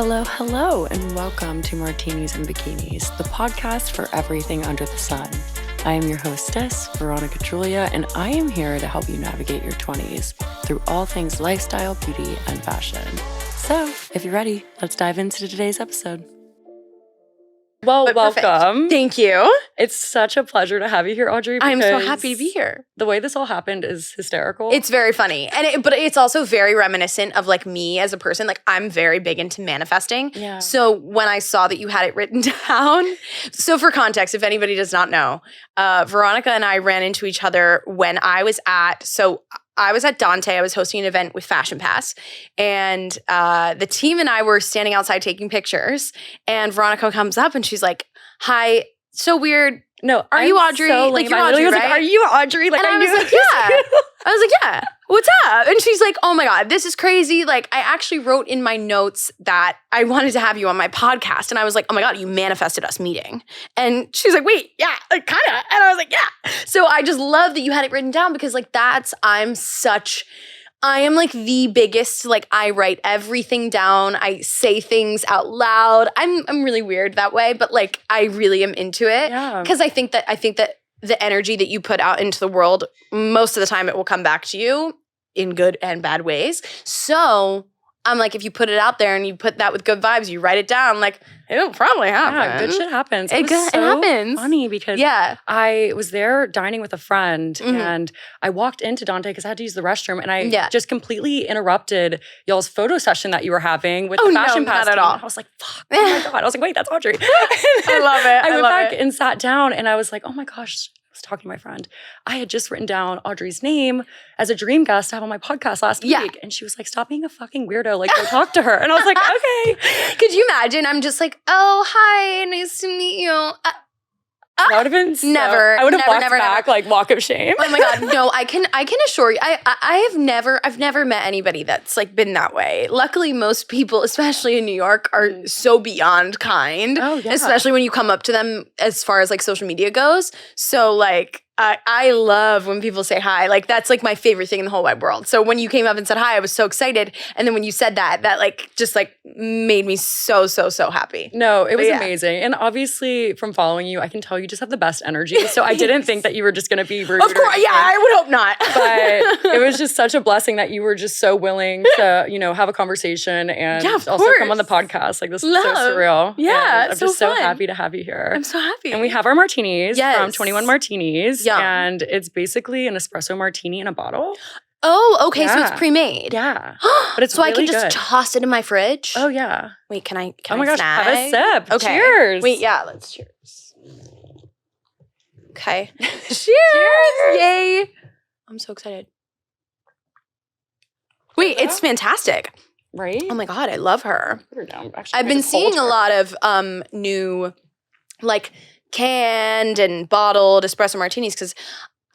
Hello, hello, and welcome to Martinis and Bikinis, the podcast for everything under the sun. I am your hostess, Veronica Trullinger, and I am here to help you navigate your 20s through all things lifestyle, beauty, and fashion. So, if you're ready, let's dive into today's episode. Well, welcome. Thank you. It's such a pleasure to have you here, Audrey. I'm so happy to be here. The way this all happened is hysterical. It's very funny. But it's also very reminiscent of like me as a person. Like I'm very big into manifesting. Yeah. So when I saw that you had it written down, so for context, if anybody does not know, Veronica and I ran into each other when I was at Dante. I was hosting an event with Fashion Pass, and the team and I were standing outside taking pictures. And Veronica comes up and she's like, "Hi, so weird. No, Are you Audrey? So like lame. you're I Audrey, was right?" like, "Are you Audrey?" Like and I knew was like, "Yeah." I was like, "Yeah. What's up?" And she's like, "Oh my God, this is crazy. Like, I actually wrote in my notes that I wanted to have you on my podcast." And I was like, "Oh my God, you manifested us meeting." And she's like, "Wait, yeah, like kind of." And I was like, "Yeah." So I just love that you had it written down because like I am like the biggest, like I write everything down. I say things out loud. I'm really weird that way, but like I really am into it. Yeah. Because I think that the energy that you put out into the world, most of the time it will come back to you in good and bad ways. So I'm like, if you put it out there and you put that with good vibes, you write it down, like it'll probably happen. Yeah, good shit happens. It was happens. Funny because I was there dining with a friend and I walked into Dante because I had to use the restroom and I just completely interrupted y'all's photo session that you were having with the Fashion Pass not at team. all. I was like, fuck, oh my God. I was like, wait, that's Audrey. I love it. I went back and sat down and I was like, oh my gosh. Talking to my friend, I had just written down Audrey's name as a dream guest to have on my podcast last week. And she was like, stop being a fucking weirdo. Like, go talk to her. And I was like, okay. Could you imagine? I'm just like, oh, hi, nice to meet you. That would have been never. I would have walked never, back like walk of shame. Oh my God, no! I can assure you, I've never met anybody that's like been that way. Luckily, most people, especially in New York, are so beyond kind. Oh yeah. Especially when you come up to them as far as like social media goes. So like. I love when people say hi. Like that's like my favorite thing in the whole wide world. So when you came up and said hi, I was so excited. And then when you said that like just like made me so happy. No, it was amazing. And obviously from following you, I can tell you just have the best energy. So I didn't think that you were just going to be rude. Of course, yeah, I would hope not. But it was just such a blessing that you were just so willing to, have a course and also come on the podcast. Like this is so surreal. Yeah, and I'm just so happy to have you here. I'm so happy. And we have our martinis from 21 Martinis. Yum. And it's basically an espresso martini in a bottle. Oh, okay. So it's pre-made. Yeah. But it's so really I can just good. toss it in my fridge? Oh, yeah. Wait, can I Oh my gosh, snag? have a sip. Okay. Cheers. Wait, yeah, let's cheers. Okay. Cheers. Yay. I'm so excited. Wait, it's fantastic. Right? Oh my God, I love her. Put her down. Actually, I've been seeing a lot of new like canned and bottled espresso martinis because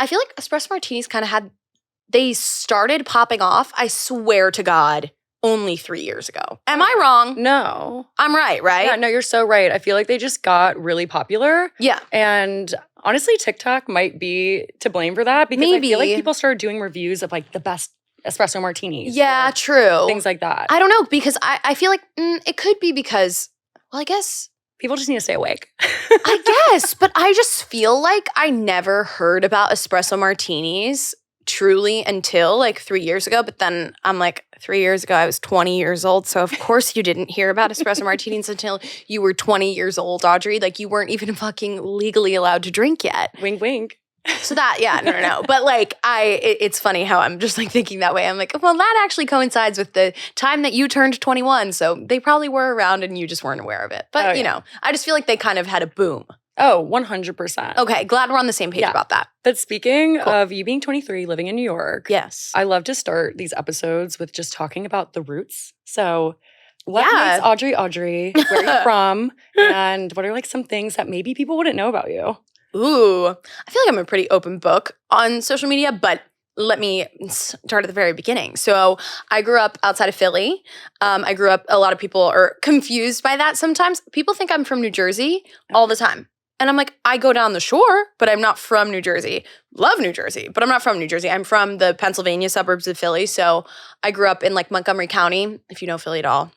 I feel like espresso martinis kind of they started popping off, I swear to God, only 3 years ago. Am I wrong? No. I'm right? Yeah, no, you're so right. I feel like they just got really popular. Yeah. And honestly, TikTok might be to blame for that because I feel like people started doing reviews of like the best espresso martinis. Yeah, true. Things like that. I don't know because I feel like it could be because, well, I guess people just need to stay awake. I guess, but I just feel like I never heard about espresso martinis truly until like 3 years ago. But then I'm like, 3 years ago, I was 20 years old. So of course you didn't hear about espresso martinis until you were 20 years old, Audrey. Like you weren't even fucking legally allowed to drink yet. Wink, wink. So that, no. But like it's funny how I'm just like thinking that way. I'm like, well, that actually coincides with the time that you turned 21. So they probably were around and you just weren't aware of it. But I just feel like they kind of had a boom. Oh, 100%. Okay, glad we're on the same page about that. But speaking of you being 23, living in New York. Yes. I love to start these episodes with just talking about the roots. So what makes Audrey? Where are you from? And what are like some things that maybe people wouldn't know about you? Ooh, I feel like I'm a pretty open book on social media, but let me start at the very beginning. So I grew up outside of Philly. A lot of people are confused by that sometimes. People think I'm from New Jersey all the time. And I'm like, I go down the shore, but I'm not from New Jersey. Love New Jersey, but I'm not from New Jersey. I'm from the Pennsylvania suburbs of Philly. So I grew up in like Montgomery County, if you know Philly at all.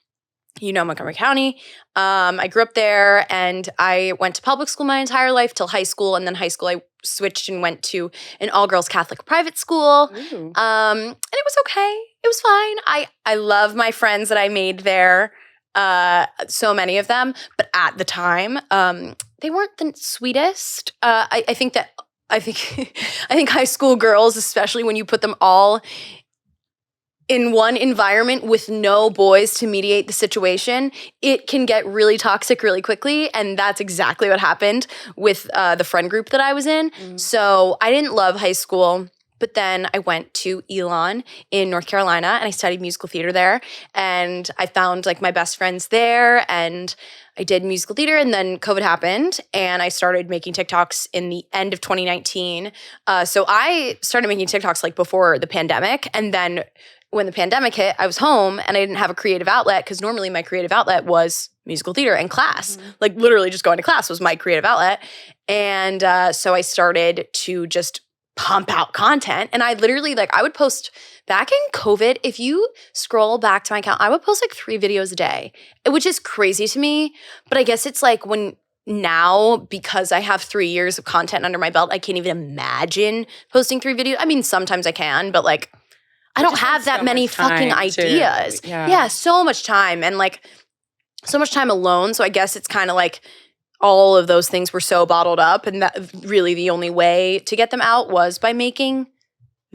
Montgomery County. I grew up there, and I went to public school my entire life till high school. And then high school, I switched and went to an all-girls Catholic private school. And it was okay. It was fine. I love my friends that I made there, so many of them. But at the time, they weren't the sweetest. I think high school girls, especially when you put them all in one environment with no boys to mediate the situation, it can get really toxic really quickly. And that's exactly what happened with the friend group that I was in. So I didn't love high school. But then I went to Elon in North Carolina, and I studied musical theater there. And I found like my best friends there, and I did musical theater. And then COVID happened, and I started making TikToks in the end of 2019. So I started making TikToks like before the pandemic. And then when the pandemic hit, I was home and I didn't have a creative outlet, because normally my creative outlet was musical theater and class. Like literally just going to class was my creative outlet. And so I started to just pump out content. And I literally I would post back in COVID, if you scroll back to my account, I would post like 3 videos a day, which is crazy to me. But I guess it's like when now, because I have 3 years of content under my belt, I can't even imagine posting 3 videos. I mean, sometimes I can, but like I don't have that many fucking ideas. Yeah, so much time, and like so much time alone. So I guess it's kind of like all of those things were so bottled up, and that really the only way to get them out was by making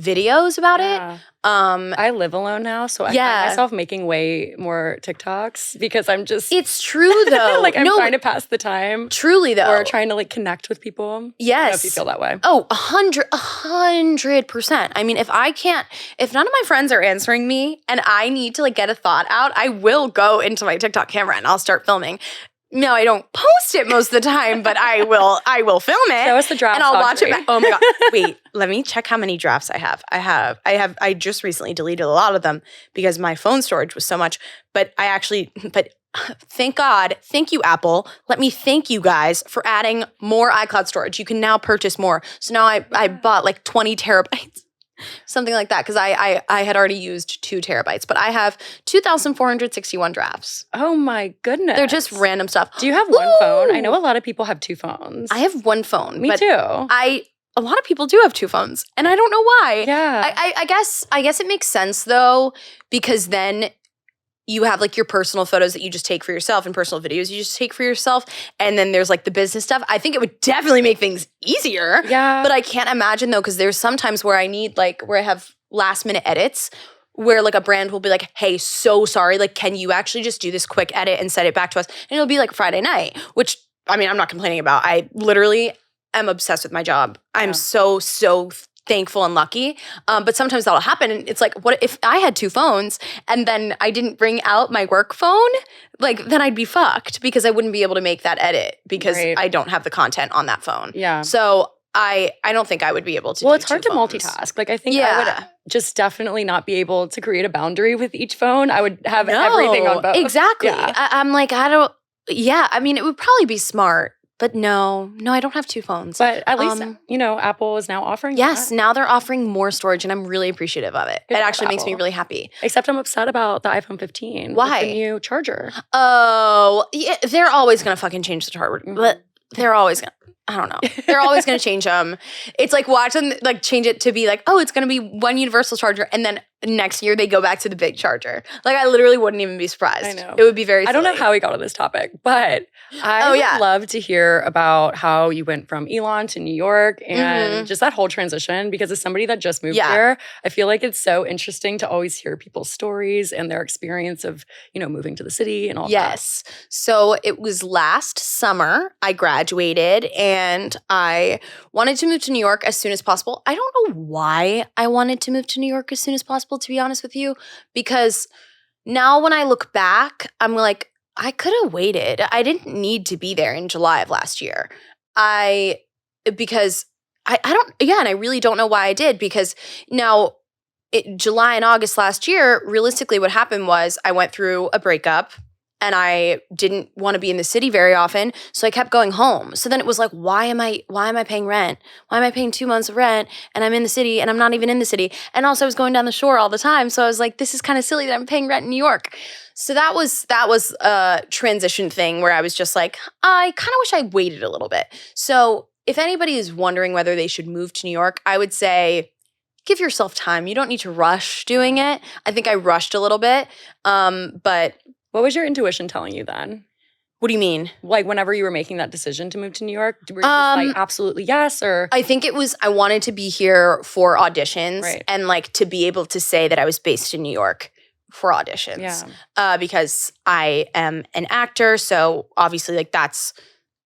videos about it. I live alone now, so I find myself making way more TikToks because I'm just... It's true, though. Like, I'm trying to pass the time. Truly, though. Or trying to, like, connect with people. Yes. I don't know if you feel that way. Oh, 100%. I mean, if none of my friends are answering me and I need to, like, get a thought out, I will go into my TikTok camera and I'll start filming. No, I don't post it most of the time, but I will film it. Show us the drafts, and I'll watch it Audrey. back. Oh my God. Wait, let me check how many drafts I have. I just recently deleted a lot of them because my phone storage was so much. But thank God, thank you, Apple. Let me thank you guys for adding more iCloud storage. You can now purchase more. So now I bought like 20 terabytes. Something like that, because I had already used 2 terabytes, but I have 2,461 drafts. Oh my goodness. They're just random stuff. Do you have one phone? I know a lot of people have 2 phones. I have one phone. Me too. A lot of people do have 2 phones, and I don't know why. Yeah. I guess it makes sense though, because then you have like your personal photos that you just take for yourself and personal videos you just take for yourself. And then there's like the business stuff. I think it would definitely make things easier. Yeah. But I can't imagine though, because there's sometimes where I have last minute edits where like a brand will be like, hey, so sorry. Like, can you actually just do this quick edit and send it back to us? And it'll be like Friday night, which I mean, I'm not complaining about. I literally am obsessed with my job. I'm so thankful and lucky. But sometimes that'll happen. And it's like, what if I had 2 phones and then I didn't bring out my work phone? Like, then I'd be fucked because I wouldn't be able to make that edit because I don't have the content on that phone. Yeah. So I don't think I would be able to Well, it's hard to multitask. Like, I think I would just definitely not be able to create a boundary with each phone. I would have everything on both. Exactly. Yeah. I mean, it would probably be smart. But no, I don't have 2 phones. But at least, Apple is now offering that. Now they're offering more storage, and I'm really appreciative of it. It actually makes me really happy. Except I'm upset about the iPhone 15. Why? With the new charger. Oh, yeah, they're always going to fucking change the charger. But they're always going to. I don't know. They're always going to change them. It's like watch them like change it to be like, oh, it's going to be one universal charger, and then next year they go back to the big charger. Like I literally wouldn't even be surprised. I know. It would be very silly. I don't know how we got on this topic, but I would love to hear about how you went from Elon to New York and just that whole transition, because as somebody that just moved here, I feel like it's so interesting to always hear people's stories and their experience of, moving to the city and all that. Yes. So it was last summer I graduated and I wanted to move to New York as soon as possible. I don't know why I wanted to move to New York as soon as possible, to be honest with you, because now when I look back, I'm like, I could have waited. I didn't need to be there in July of last year. And I really don't know why I did, because now July and August last year, realistically what happened was I went through a breakup and I didn't want to be in the city very often, so I kept going home. So then it was like, why am I paying rent? Why am I paying 2 months of rent and I'm in the city and I'm not even in the city? And also I was going down the shore all the time, so I was like, this is kind of silly that I'm paying rent in New York. So that was a transition thing where I was just like, I kind of wish I waited a little bit. So if anybody is wondering whether they should move to New York, I would say give yourself time. You don't need to rush doing it. I think I rushed a little bit. But what was your intuition telling you then? What do you mean? Like whenever you were making that decision to move to New York, were you just like absolutely yes, or? I think it was I wanted to be here for auditions and like to be able to say that I was based in New York for auditions. Yeah. Because I am an actor, so obviously like that's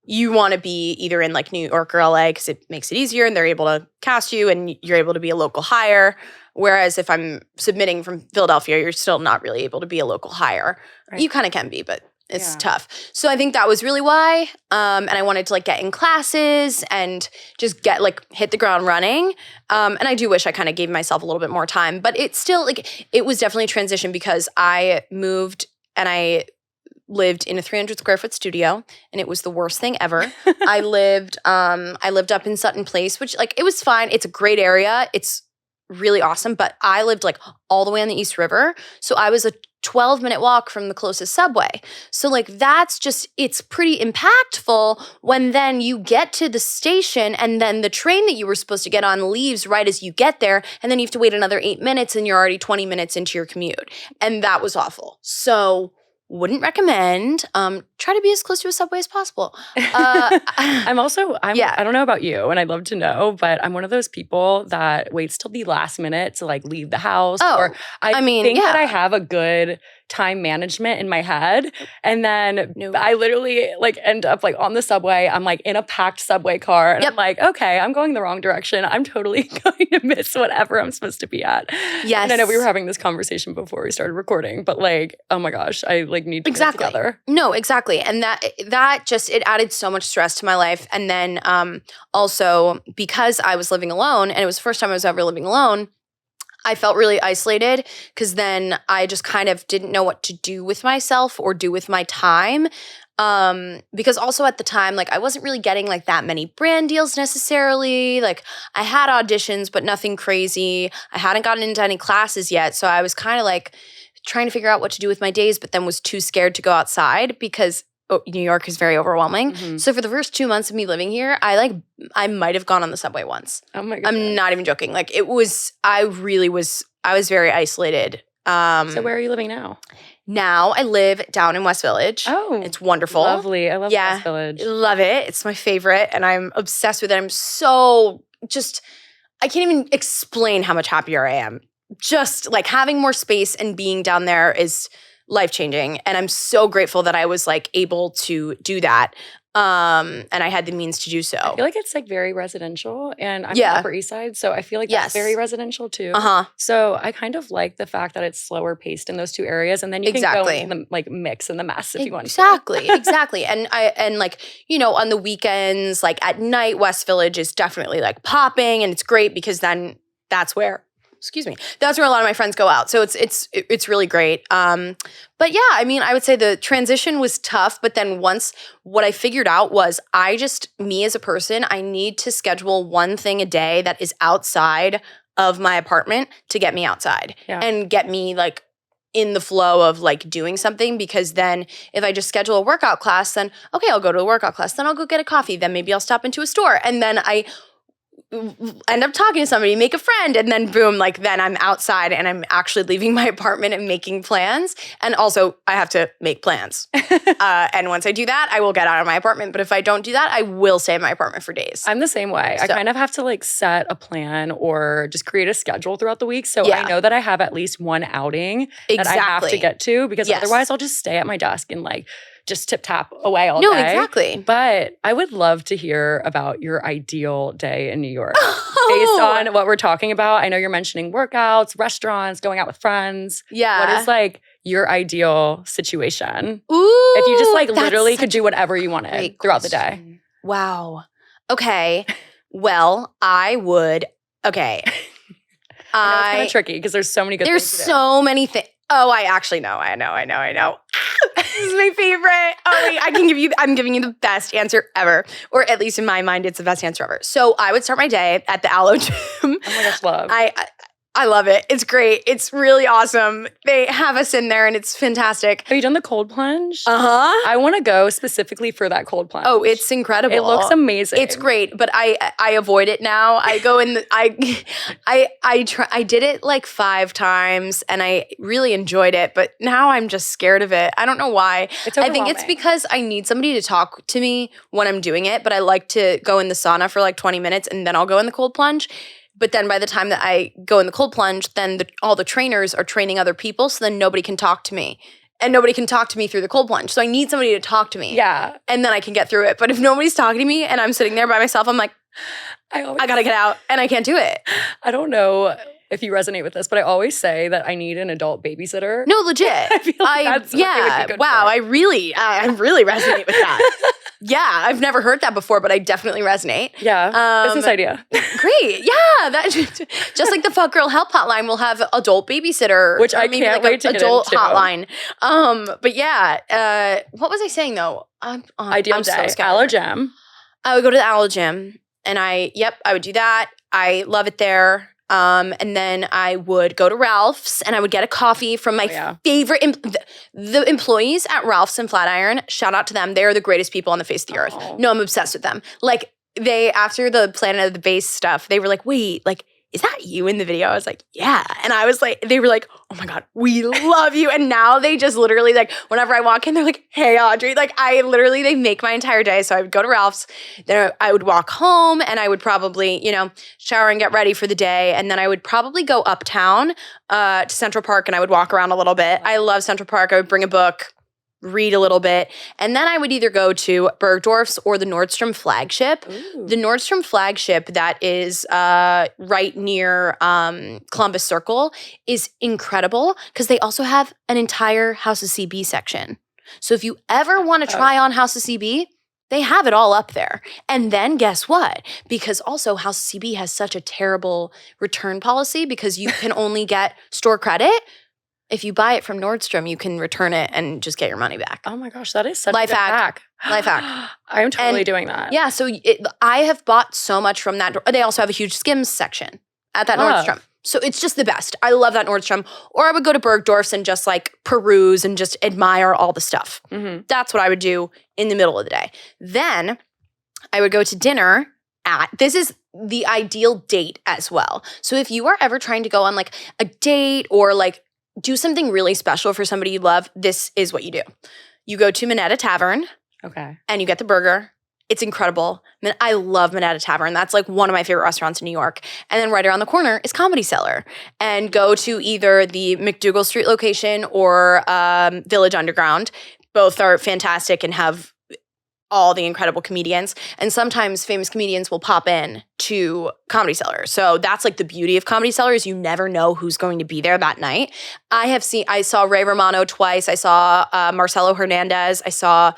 you want to be either in like New York or LA because it makes it easier and they're able to cast you and you're able to be a local hire. Whereas if I'm submitting from Philadelphia, you're still not really able to be a local hire. Right. You kind of can be, but it's tough. So I think that was really why. And I wanted to like get in classes and just get like hit the ground running. And I do wish I kind of gave myself a little bit more time, but it's still like it was definitely a transition because I moved and I lived in a 300 square foot studio and it was the worst thing ever. I lived up in Sutton Place, which like it was fine. It's a great area. It's really awesome, but I lived like all the way on the East River. So I was a 12-minute walk from the closest subway. So like that's just, it's pretty impactful when then you get to the station and then the train that you were supposed to get on leaves right as you get there and then you have to wait another 8 minutes and you're already 20 minutes into your commute. And that was awful. So wouldn't recommend. Try to be as close to a subway as possible. I don't know about you, and I'd love to know, but I'm one of those people that waits till the last minute to like leave the house. Or I think that I have a good time management in my head. And then I literally like end up like on the subway. I'm like in a packed subway car and I'm like, okay, I'm going the wrong direction. I'm totally going to miss whatever I'm supposed to be at. Yes. And I know we were having this conversation before we started recording, but like, oh my gosh, I like need to get together. No, exactly. And that just, it added so much stress to my life. And then also because I was living alone and it was the first time I was ever living alone, I felt really isolated because then I just kind of didn't know what to do with myself or do with my time. Because also at the time, like I wasn't really getting like that many brand deals necessarily. Like I had auditions, but nothing crazy. I hadn't gotten into any classes yet. So I was kind of like trying to figure out what to do with my days, but then was too scared to go outside because New York is very overwhelming. Mm-hmm. So for the first 2 months of me living here, I might have gone on the subway once. Oh my god! I'm not even joking. Like it was, I was very isolated. So where are you living now? Now I live down in West Village. Oh, it's wonderful. Lovely. I love West Village. Love it. It's my favorite, and I'm obsessed with it. I'm so I can't even explain how much happier I am. Just like having more space and being down there is life-changing. And I'm so grateful that I was like able to do that. And I had the means to do so. I feel like it's like very residential and I'm on the Upper East Side. So I feel like that's very residential too. So I kind of like the fact that it's slower paced in those two areas. And then you can go in the like mix and the mess if you want to. Exactly. And like, you know, on the weekends, like at night, West Village is definitely like popping and it's great because then that's where a lot of my friends go out. So it's really great. But yeah, I mean, I would say the transition was tough, but then once what I figured out was me as a person, I need to schedule one thing a day that is outside of my apartment to get me outside and get me like in the flow of like doing something, because then if I just schedule a workout class, then okay, I'll go to a workout class, then I'll go get a coffee, then maybe I'll stop into a store, and then I end up talking to somebody, make a friend, and then boom, like then I'm outside and I'm actually leaving my apartment and making plans. And also I have to make plans. And once I do that, I will get out of my apartment. But if I don't do that, I will stay in my apartment for days. I'm the same way. So, I kind of have to like set a plan or just create a schedule throughout the week. So I know that I have at least one outing that I have to get to, because otherwise I'll just stay at my desk and like just tip-tap away all day. No, exactly. But I would love to hear about your ideal day in New York. Based on what we're talking about, I know you're mentioning workouts, restaurants, going out with friends. Yeah. What is like your ideal situation? Ooh, if you just like literally could do whatever you wanted throughout the day. Wow. Okay. Well, I would. Okay. I know it's kind of tricky because there's so many good things to do. There's so many things. Oh, I actually know. I know. This is my favorite. Oh, wait, I'm giving you the best answer ever. Or at least in my mind, it's the best answer ever. So I would start my day at the Aloe Gym. Oh my gosh, love. I love it. It's great. It's really awesome. They have us in there and it's fantastic. Have you done the cold plunge? Uh-huh. I want to go specifically for that cold plunge. Oh, it's incredible. It looks amazing. It's great, but I avoid it now. I go in I did it like 5 times and I really enjoyed it, but now I'm just scared of it. I don't know why. It's I think it's because I need somebody to talk to me when I'm doing it, but I like to go in the sauna for like 20 minutes and then I'll go in the cold plunge. But then by the time that I go in the cold plunge, then all the trainers are training other people, so then nobody can talk to me. And nobody can talk to me through the cold plunge. So I need somebody to talk to me. Yeah. And then I can get through it. But if nobody's talking to me and I'm sitting there by myself, I'm like, I gotta get out and I can't do it. I don't know if you resonate with this, but I always say that I need an adult babysitter. No, legit. I feel like that's what it would be good for. I really resonate with that. Yeah, I've never heard that before, but I definitely resonate. Yeah, business idea. Great. Yeah, that just like the Fuck Girl Help Hotline will have adult babysitter, which I can't wait to get adult into. hotline. But yeah, what was I saying though? Ideal day. So Aloe Gym. I would go to the Aloe Gym, and I would do that. I love it there. And then I would go to Ralph's and I would get a coffee from my favorite, the employees at Ralph's and Flatiron. Shout out to them. They are the greatest people on the face of the earth. No, I'm obsessed with them. Like after the Planet of the Base stuff, they were like, wait, like, is that you in the video? I was like, yeah. And I was like, they were like, oh my God, we love you. And now they just literally like, whenever I walk in, they're like, hey, Audrey. Like they make my entire day. So I would go to Ralph's, then I would walk home and I would probably, shower and get ready for the day. And then I would probably go uptown to Central Park and I would walk around a little bit. I love Central Park. I would bring a book, read a little bit. And then I would either go to Bergdorf's or the Nordstrom flagship. Ooh. The Nordstrom flagship that is right near Columbus Circle is incredible because they also have an entire House of CB section. So if you ever want to try on House of CB, they have it all up there. And then guess what? Because also House of CB has such a terrible return policy because you can only get store credit. If you buy it from Nordstrom, you can return it and just get your money back. Oh my gosh, that is such Life a good hack. Life hack. I'm totally doing that. Yeah, so I have bought so much from that. They also have a huge Skims section at that Nordstrom. So it's just the best. I love that Nordstrom. Or I would go to Bergdorf's and just like peruse and just admire all the stuff. Mm-hmm. That's what I would do in the middle of the day. Then I would go to dinner this is the ideal date as well. So if you are ever trying to go on like a date or like do something really special for somebody you love, this is what you do. You go to Minetta Tavern. Okay. And you get the burger. It's incredible. I love Minetta Tavern. That's like one of my favorite restaurants in New York. And then right around the corner is Comedy Cellar. And go to either the McDougal Street location or Village Underground. Both are fantastic and have all the incredible comedians. And sometimes famous comedians will pop in to Comedy Cellar. So that's like the beauty of Comedy Cellar is you never know who's going to be there that night. I saw Ray Romano twice. I saw Marcelo Hernandez. I saw,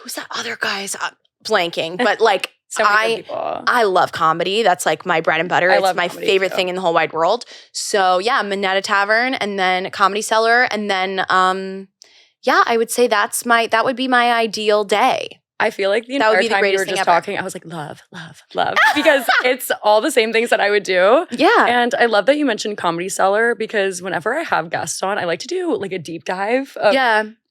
who's that other guy's blanking? But like, so I love comedy. That's like my bread and butter. It's my favorite thing in the whole wide world. So yeah, Minetta Tavern and then Comedy Cellar. And then, I would say that would be my ideal day. I feel like the entire time you were just talking, I was like, love, love, love. Because it's all the same things that I would do. Yeah. And I love that you mentioned Comedy Cellar because whenever I have guests on, I like to do like a deep dive of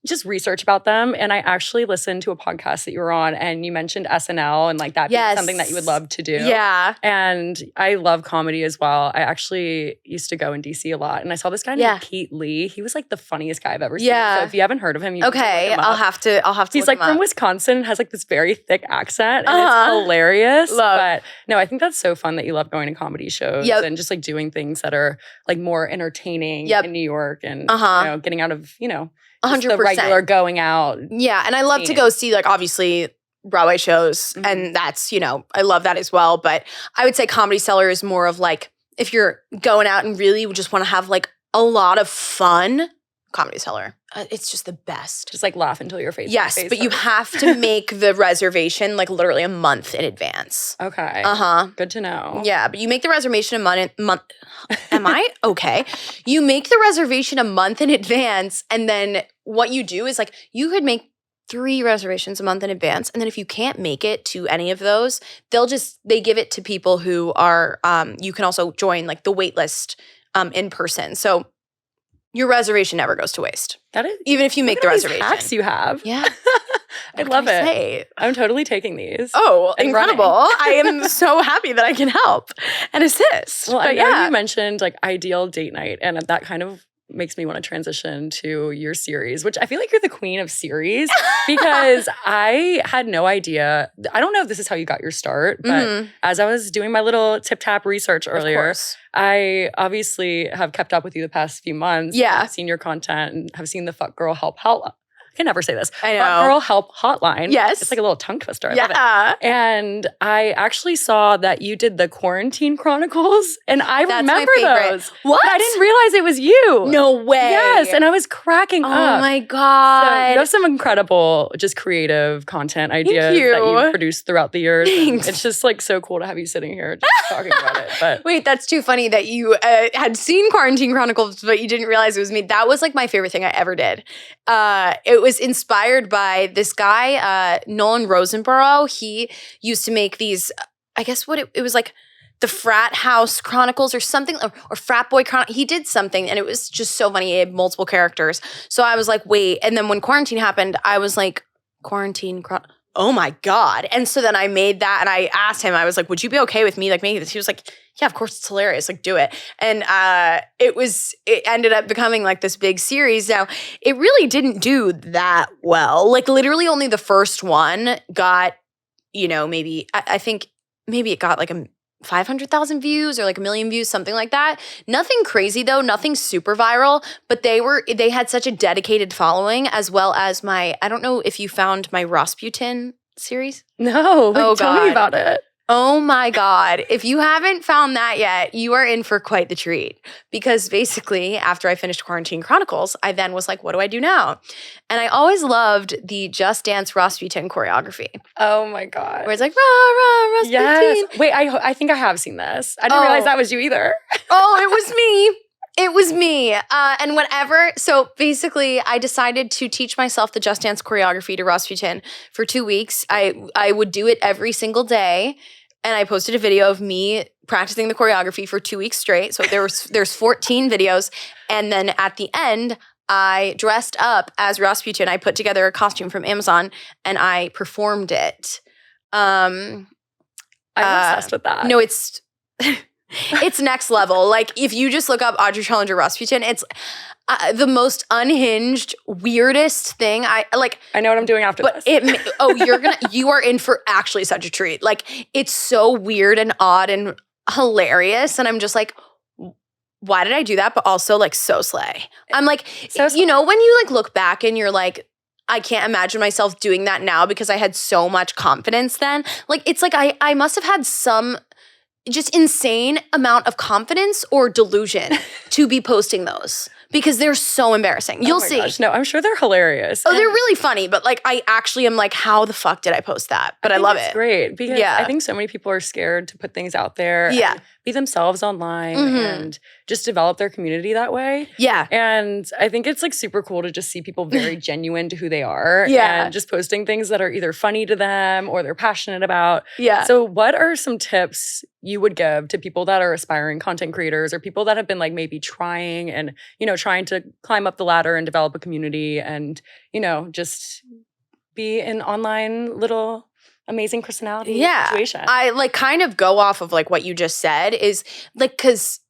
just research about them. And I actually listened to a podcast that you were on and you mentioned SNL and like that being something that you would love to do. Yeah. And I love comedy as well. I actually used to go in DC a lot and I saw this guy named Pete Lee. He was like the funniest guy I've ever seen. So if you haven't heard of him, you need to look him up. I'll have to He's like from Wisconsin, has like this very thick accent and it's hilarious. But no, I think that's so fun that you love going to comedy shows and just like doing things that are like more entertaining in New York and you know, getting out of, 100%. The regular going out. Yeah, and I love to go see like obviously Broadway shows and that's, I love that as well. But I would say Comedy Cellar is more of like if you're going out and really just want to have like a lot of fun, Comedy Cellar. It's just the best. Just like laugh until your face. Yes, but you have to make the reservation like literally a month in advance. Okay. Good to know. Yeah, but you make the reservation a month. Am I okay? You make the reservation a month in advance, and then what you do is like you could make 3 reservations a month in advance, and then if you can't make it to any of those, they give it to people who are. You can also join like the wait list in person. So your reservation never goes to waste. That is, even if you make the reservation. Hacks you have. Yeah. I love it. I'm totally taking these. Oh, incredible. I am so happy that I can help and assist. Well, I know you mentioned like ideal date night, and that kind of makes me want to transition to your series, which I feel like you're the queen of series because I had no idea. I don't know if this is how you got your start, but as I was doing my little tip-tap research earlier, I obviously have kept up with you the past few months. Yeah. I've seen your content and have seen the Fuck Girl Help I can never say this. I know. Fuck Girl Help Hotline. Yes. It's like a little tongue twister. I love it. And I actually saw that you did the Quarantine Chronicles, and I remember those. What? But I didn't realize it was you. No way. Yes, and I was cracking up. Oh my God. So you have some incredible, just creative content ideas that you've produced throughout the years. It's just like so cool to have you sitting here just talking about it. But wait, that's too funny that you had seen Quarantine Chronicles, but you didn't realize it was me. That was like my favorite thing I ever did. It was inspired by this guy, Nolan Rosenborough. He used to make these, I guess it was like the Frat House Chronicles or something, or Frat Boy Chronicles. He did something and it was just so funny. He had multiple characters. So I was like, wait. And then when quarantine happened, I was like, Quarantine Chronicles. Oh my God. And so then I made that and I asked him, I was like, would you be okay with me like making this? He was like, yeah, of course, it's hilarious. Like, do it. And it ended up becoming like this big series. Now, it really didn't do that well. Like literally only the first one got, maybe, I think maybe it got like 500,000 views or like 1 million views, something like that. Nothing crazy though, nothing super viral, but they had such a dedicated following, as well as I don't know if you found my Rasputin series. No, tell me about it. Oh my God. If you haven't found that yet, you are in for quite the treat. Because basically, after I finished Quarantine Chronicles, I then was like, what do I do now? And I always loved the Just Dance Rasputin choreography. Oh my God. Where it's like, rah, rah, Rasputin. Yes. Wait, I think I have seen this. I didn't realize that was you either. Oh, it was me. It was me. So basically, I decided to teach myself the Just Dance choreography to Rasputin for 2 weeks. I would do it every single day. And I posted a video of me practicing the choreography for 2 weeks straight. So there's 14 videos. And then at the end, I dressed up as Rasputin. I put together a costume from Amazon and I performed it. I'm obsessed with that. No, it's next level. Like if you just look up Audrey Trullinger Rasputin, it's the most unhinged, weirdest thing. I know what I'm doing after this. You are in for actually such a treat. Like it's so weird and odd and hilarious. And I'm just like, why did I do that? But also like so slay. I'm like, when you like look back and you're like, I can't imagine myself doing that now because I had so much confidence then. Like it's like I must have had some just insane amount of confidence or delusion to be posting those because they're so embarrassing. You'll see. Gosh, no, I'm sure they're hilarious. Oh, they're really funny, but like I actually am like, how the fuck did I post that? But I love it. It's great because I think so many people are scared to put things out there. Yeah. And be themselves online and just develop their community that way. Yeah. And I think it's like super cool to just see people very genuine to who they are. Yeah. And just posting things that are either funny to them or they're passionate about. Yeah. So what are some tips you would give to people that are aspiring content creators or people that have been like maybe trying to climb up the ladder and develop a community and, just be an online little amazing personality situation? I like kind of go off of like what you just said is like, because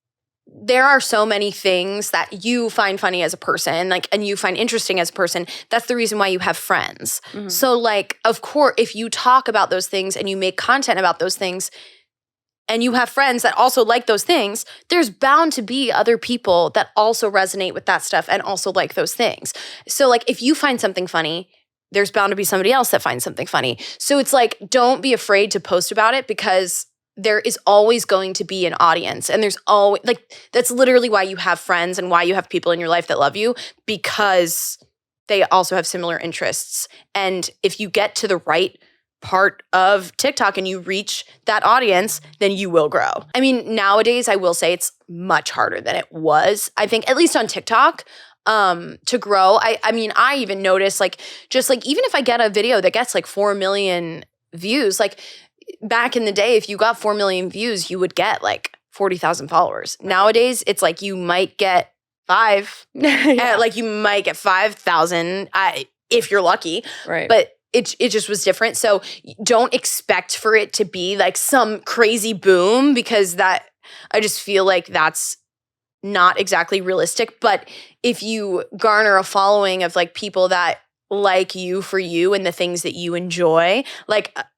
there are so many things that you find funny as a person, like, and you find interesting as a person. That's the reason why you have friends. Mm-hmm. So like, of course, if you talk about those things and you make content about those things and you have friends that also like those things, there's bound to be other people that also resonate with that stuff and also like those things. So like, if you find something funny, there's bound to be somebody else that finds something funny. So it's like, don't be afraid to post about it because there is always going to be an audience, and there's always that's literally why you have friends and why you have people in your life that love you, because they also have similar interests. And if you get to the right part of TikTok and you reach that audience, then you will grow. I mean, nowadays I will say it's much harder than it was. I think at least on TikTok to grow. I mean, I even notice just even if I get a video that gets 4 million views, back in the day, if you got 4 million views, you would get 40,000 followers. Nowadays, it's you might get 5. Yeah. You might get 5,000 if you're lucky. Right. But it just was different. So don't expect for it to be some crazy boom, because I just feel that's not exactly realistic. But if you garner a following of people that like you for you and the things that you enjoy,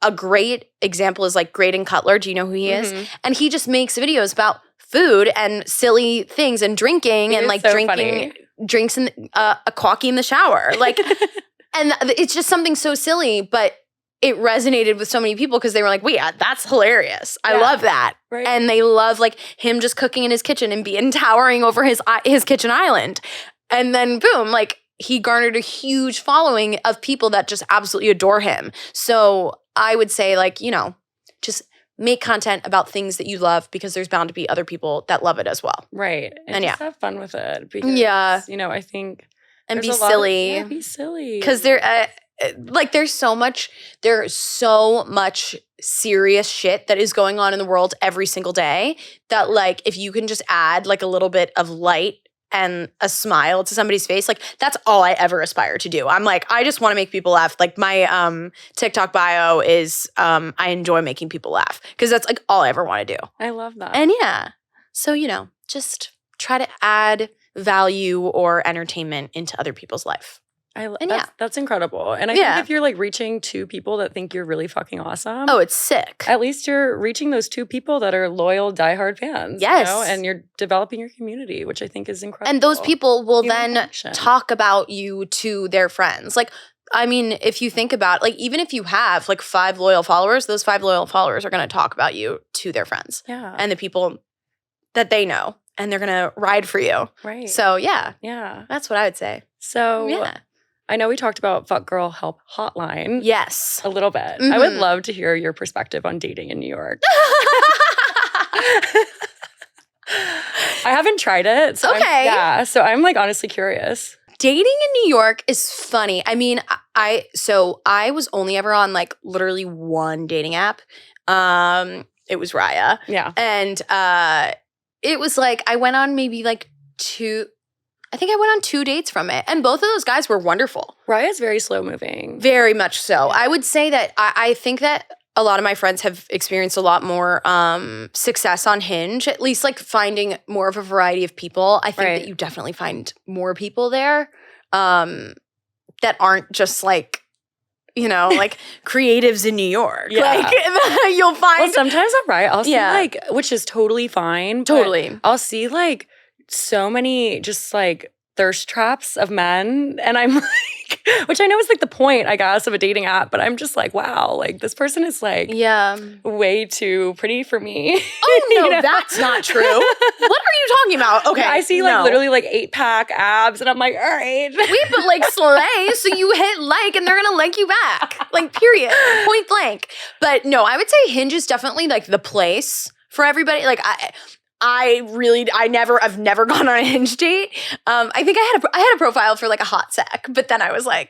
a great example is Graydon Cutler. Do you know who he is? And he just makes videos about food and silly things and drinking and so drinking funny. Drinks in a coffee in the shower. And it's just something so silly, but it resonated with so many people because they were like, wait, that's hilarious. I love that. Right. And they love him just cooking in his kitchen and being towering over his kitchen island. And then boom, he garnered a huge following of people that just absolutely adore him. So I would say just make content about things that you love, because there's bound to be other people that love it as well. Right. And just have fun with it. Because, I think. And be silly. Be silly. Because there's so much serious shit that is going on in the world every single day that if you can just add a little bit of light and a smile to somebody's face, that's all I ever aspire to do. I'm I just want to make people laugh. My TikTok bio is I enjoy making people laugh, because that's all I ever want to do. I love that. And so just try to add value or entertainment into other people's life. That's incredible. And I think if you're reaching 2 people that think you're really fucking awesome. Oh, it's sick. At least you're reaching those 2 people that are loyal, diehard fans. Yes. And you're developing your community, which I think is incredible. And those people will then talk about you to their friends. I mean, if you think about even if you have 5 loyal followers, those 5 loyal followers are going to talk about you to their friends. Yeah. And the people that they know. And they're going to ride for you. Right. So, yeah. Yeah. That's what I would say. So, I know we talked about Fuck Girl Help Hotline. Yes. A little bit. Mm-hmm. I would love to hear your perspective on dating in New York. I haven't tried it. So okay. So I'm honestly curious. Dating in New York is funny. I mean, I was only ever on literally one dating app. It was Raya. Yeah. And it was I went on maybe 2. I think I went on 2 dates from it. And both of those guys were wonderful. Raya's very slow moving. Very much so. I would say that I think that a lot of my friends have experienced a lot more success on Hinge, at least finding more of a variety of people. I think that you definitely find more people there that aren't just creatives in New York. Yeah. You'll find. Well, sometimes I'm right. I'll see which is totally fine. Totally. I'll see so many just thirst traps of men, and I'm which I know is the point, I guess, of a dating app, but I'm just wow, this person is way too pretty for me. Oh no, that's not true. What are you talking about? Okay, I see literally 8-pack abs, and I'm all right. Wait, but slay, so you hit and they're gonna like you back, period, point blank. But no, I would say Hinge is definitely the place for everybody. I've never gone on a Hinge date. I think I had a profile for a hot sec, but then I was I'm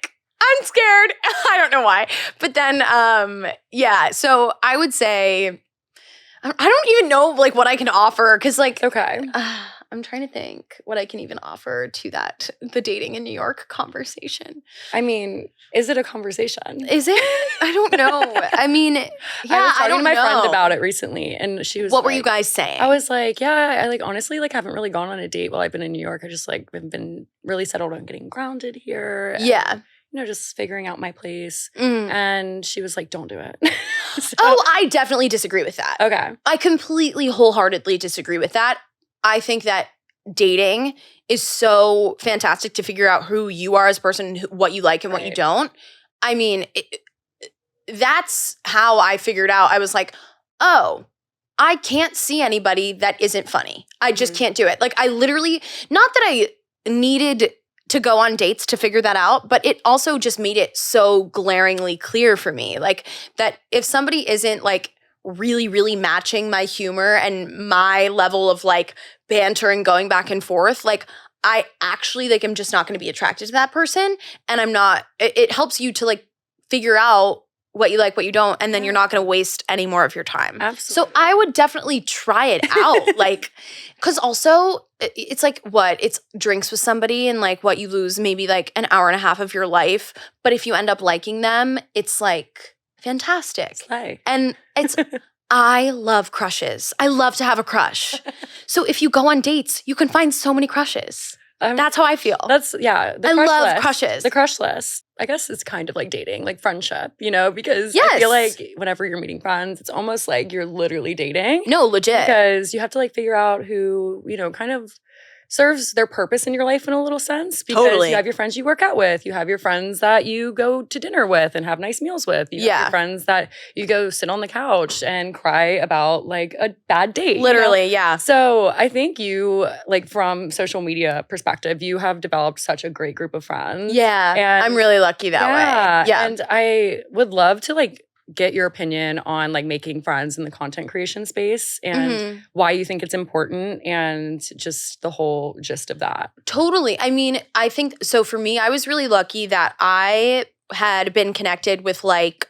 scared. I don't know why. But then, so I would say, I don't even know what I can offer. Cause okay. I'm trying to think what I can even offer to the dating in New York conversation. I mean, is it a conversation? Is it? I don't know. I mean, I was talking to my know. friend about it recently, and she was What were you guys saying? I was I honestly haven't really gone on a date while I've been in New York. I just been really settled on getting grounded here. Yeah. And, just figuring out my place. And she was don't do it. So, I definitely disagree with that. Okay. I completely wholeheartedly disagree with that. I think that dating is so fantastic to figure out who you are as a person, what you like and what you don't. I mean, that's how I figured out. I was oh, I can't see anybody that isn't funny. I just can't do it. Like I literally, not that I needed to go on dates to figure that out, but it also just made it so glaringly clear for me. Like that if somebody isn't like really, really matching my humor and my level of like banter and going back and forth, like I actually like am just not going to be attracted to that person. And I'm not, it helps you to like figure out what you like, what you don't, and then you're not going to waste any more of your time. Absolutely. So I would definitely try it out. Like, because also it's like it's drinks with somebody and like what you lose maybe like an hour and a half of your life. But if you end up liking them, it's like fantastic. Slay. And it's, I love crushes. I love to have a crush. So if you go on dates, you can find so many crushes. That's how I feel. I love crushes. The crush list. I guess it's kind of like dating, like friendship, because I feel like whenever you're meeting friends, it's almost like you're literally dating. No, legit. Because you have to like figure out who, kind of serves their purpose in your life in a little sense. Because you have your friends you work out with. You have your friends that you go to dinner with and have nice meals with. You have your friends that you go sit on the couch and cry about like a bad date. Literally, yeah. So I think you, like from social media perspective, you have developed such a great group of friends. Yeah, and I'm really lucky that way. Yeah. And I would love to like get your opinion on like making friends in the content creation space and why you think it's important and just the whole gist of that. Totally. I mean, I think, so for me, I was really lucky that I had been connected with like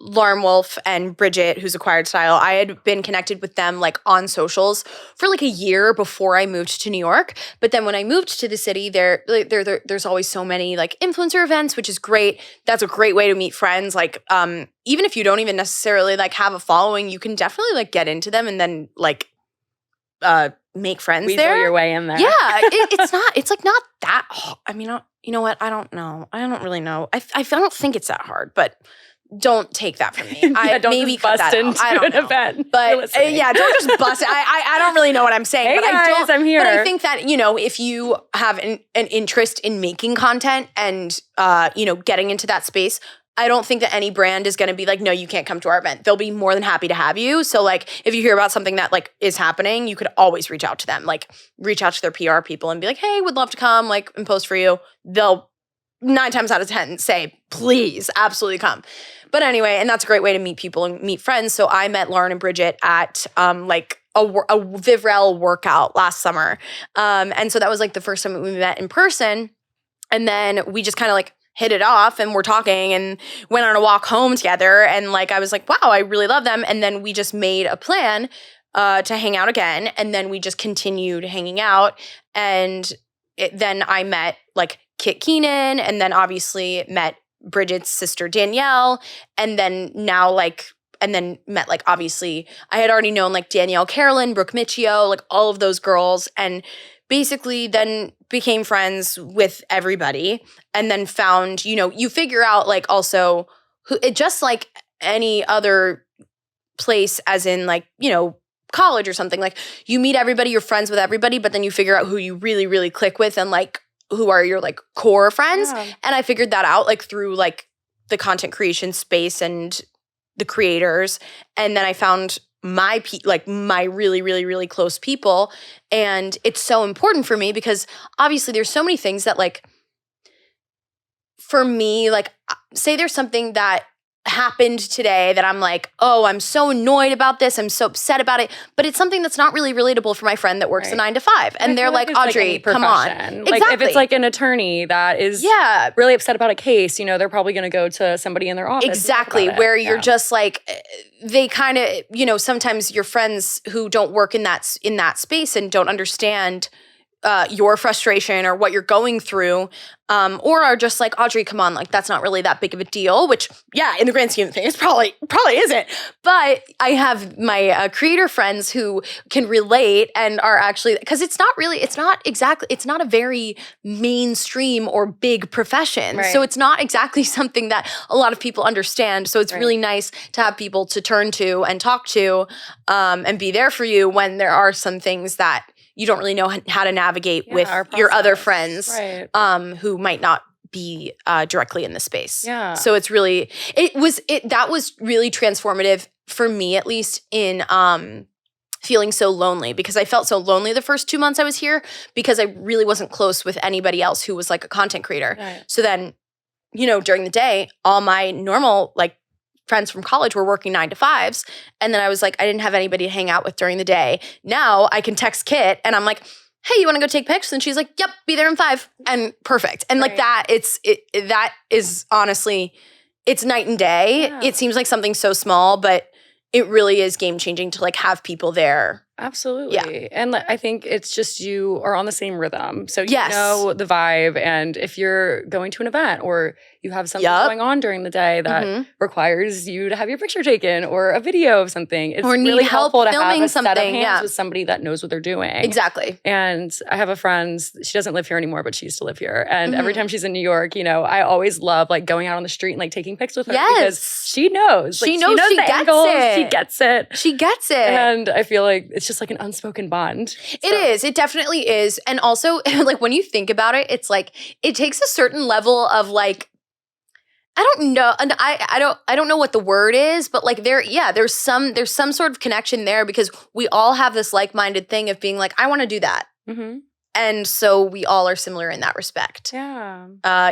Lauren Wolf and Bridget, who's Acquired Style. I had been connected with them like on socials for like a year before I moved to New York. But then when I moved to the city, there's always so many like influencer events, which is great. That's a great way to meet friends. Like even if you don't even necessarily like have a following, you can definitely like get into them and then like make friends Weasel there. your way in there. Yeah, it's like not that. I mean, you know what? I don't know. I don't really know. I don't think it's that hard, but. Don't take that from me. Don't maybe just bust into an event. But don't just bust it. I don't really know what I'm saying. Hey but guys, I'm here. But I think that, if you have an interest in making content and, getting into that space, I don't think that any brand is going to be like, no, you can't come to our event. They'll be more than happy to have you. So like, if you hear about something that like is happening, you could always reach out to them. Like reach out to their PR people and be like, hey, would love to come like and post for you. They'll 9 times out of 10 say, please, absolutely come. But anyway, and that's a great way to meet people and meet friends. So I met Lauren and Bridget at like a Vivrel workout last summer. And so that was like the first time we met in person. And then we just kind of like hit it off and we're talking and went on a walk home together. And like, I was like, wow, I really love them. And then we just made a plan to hang out again. And then we just continued hanging out. And then I met like Kit Keenan and then obviously met Bridget's sister Danielle, and then met like obviously I had already known like Danielle Carolyn, Brooke Michio, like all of those girls, and basically then became friends with everybody, and then found you figure out like also who it just like any other place, as in like college or something, like you meet everybody, you're friends with everybody, but then you figure out who you really really click with and like who are your like core friends. Yeah. And I figured that out like through like the content creation space and the creators. And then I found my really, really, really close people. And it's so important for me because obviously there's so many things that like, for me, like say there's something that happened today that I'm like, oh, I'm so annoyed about this. I'm so upset about it. But it's something that's not really relatable for my friend that works a 9 to 5. And they're like, Audrey, come on. Like if it's like an attorney that is really upset about a case, they're probably going to go to somebody in their office. Exactly. Where you're just like, they kind of, sometimes your friends who don't work in that space and don't understand your frustration or what you're going through, or are just like, Audrey, come on, like that's not really that big of a deal, which in the grand scheme of things, probably isn't. But I have my creator friends who can relate and are actually, because it's not a very mainstream or big profession. Right. So it's not exactly something that a lot of people understand. So it's really nice to have people to turn to and talk to, and be there for you when there are some things that you don't really know how to navigate with your other friends, who might not be directly in the space. Yeah. So it's really, that was really transformative for me, at least in feeling so lonely, because I felt so lonely the first 2 months I was here because I really wasn't close with anybody else who was like a content creator. Right. So then, during the day, all my normal like friends from college were working 9 to 5s. And then I was like, I didn't have anybody to hang out with during the day. Now I can text Kit and I'm like, hey, you want to go take pics? And she's like, yep, be there in 5. And perfect. And like that, that is honestly, it's night and day. Yeah. It seems like something so small, but it really is game changing to like have people there. Absolutely. Yeah. And I think it's just you are on the same rhythm. So you Yes. know the vibe. And if you're going to an event or you have something Yup. going on during the day that requires you to have your picture taken or a video of something, it's Or need really help helpful to have filming a set of something, hands yeah. with somebody that knows what they're doing. Exactly. And I have a friend, she doesn't live here anymore, but she used to live here. And every Mm-hmm. time she's in New York, I always love like going out on the street and like taking pics with her Yes. because she knows. Like, She knows she the gets angles, it. She gets it. She gets it. And I feel like it's just like an unspoken bond. It is. It definitely is. And also, like when you think about it, it's like it takes a certain level of like, I don't know, and I don't know what the word is, but like there's some sort of connection there because we all have this like-minded thing of being like, I want to do that, and so we all are similar in that respect. Yeah.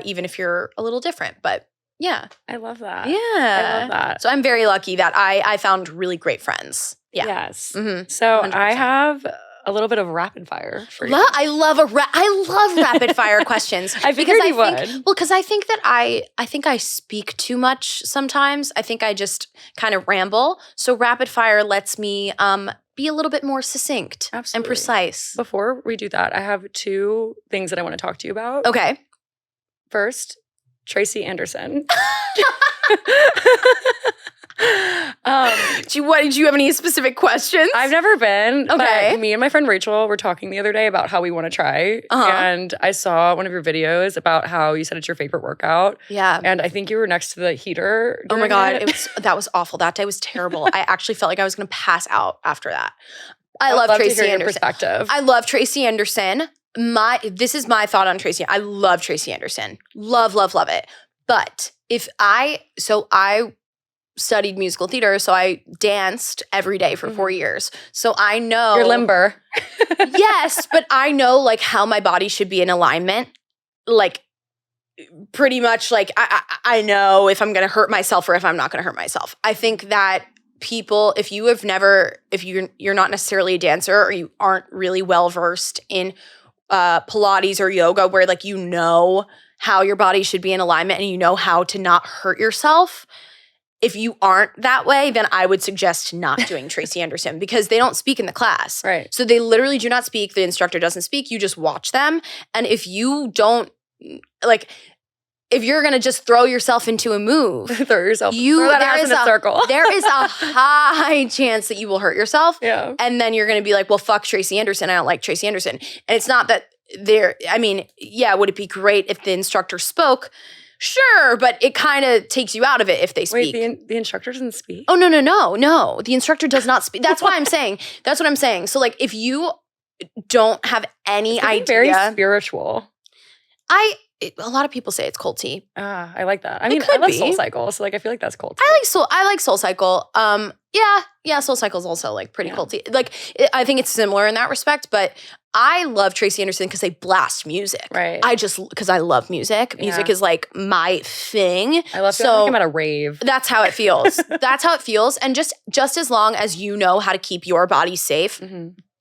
Even if you're a little different, but yeah, I love that. yeah, I love that. So I'm very lucky that I found really great friends. Yeah. Yes. Mm-hmm. So 100%. I have a little bit of rapid fire for you. I love rapid fire questions. I figured you would. Well, because I think that I think I speak too much sometimes. I think I just kind of ramble. So rapid fire lets me be a little bit more succinct and Absolutely. precise. Before we do that, I have 2 things that I want to talk to you about. Okay. First, Tracy Anderson. Do you have any specific questions? I've never been. Okay. But me and my friend Rachel were talking the other day about how we want to try. And I saw one of your videos about how you said it's your favorite workout. Yeah. And I think you were next to the heater. Oh my during God, it. that was awful. That day was terrible. I actually felt like I was going to pass out after that. I would love to Tracy hear your Anderson. perspective. I love Tracy Anderson. This is my thought on Tracy. I love Tracy Anderson. Love it. But I studied musical theater, so I danced every day for 4 years. So I know You're limber. yes, but I know like how my body should be in alignment. Like pretty much like I know if I'm going to hurt myself or if I'm not going to hurt myself. I think that people, if you're not necessarily a dancer or you aren't really well versed in Pilates or yoga, where like how your body should be in alignment and you know how to not hurt yourself. If you aren't that way, then I would suggest not doing Tracy Anderson because they don't speak in the class. Right. So they literally do not speak. The instructor doesn't speak. You just watch them. And if you don't, like, if you're going to just throw yourself into a move, Throw that ass in a circle. there is a high chance that you will hurt yourself. Yeah. And then you're going to be like, well, fuck Tracy Anderson. I don't like Tracy Anderson. And it's not that would it be great if the instructor spoke? Sure, but it kind of takes you out of it if they speak. Wait, the instructor doesn't speak? Oh, no. The instructor does not speak. That's why I'm saying. That's what I'm saying. So, like, if you don't have any idea. Very spiritual. A lot of people say it's culty. I like that. I mean, could I love be. Soul Cycle, so like I feel like that's culty. I like Soul Cycle. Yeah, Soul Cycle is also like pretty culty. Like, I think it's similar in that respect, but I love Tracy Anderson because they blast music. Right. Because I love music. Music is like my thing. I love feeling like I'm at a rave. That's how it feels. That's how it feels. And just as long as you know how to keep your body safe,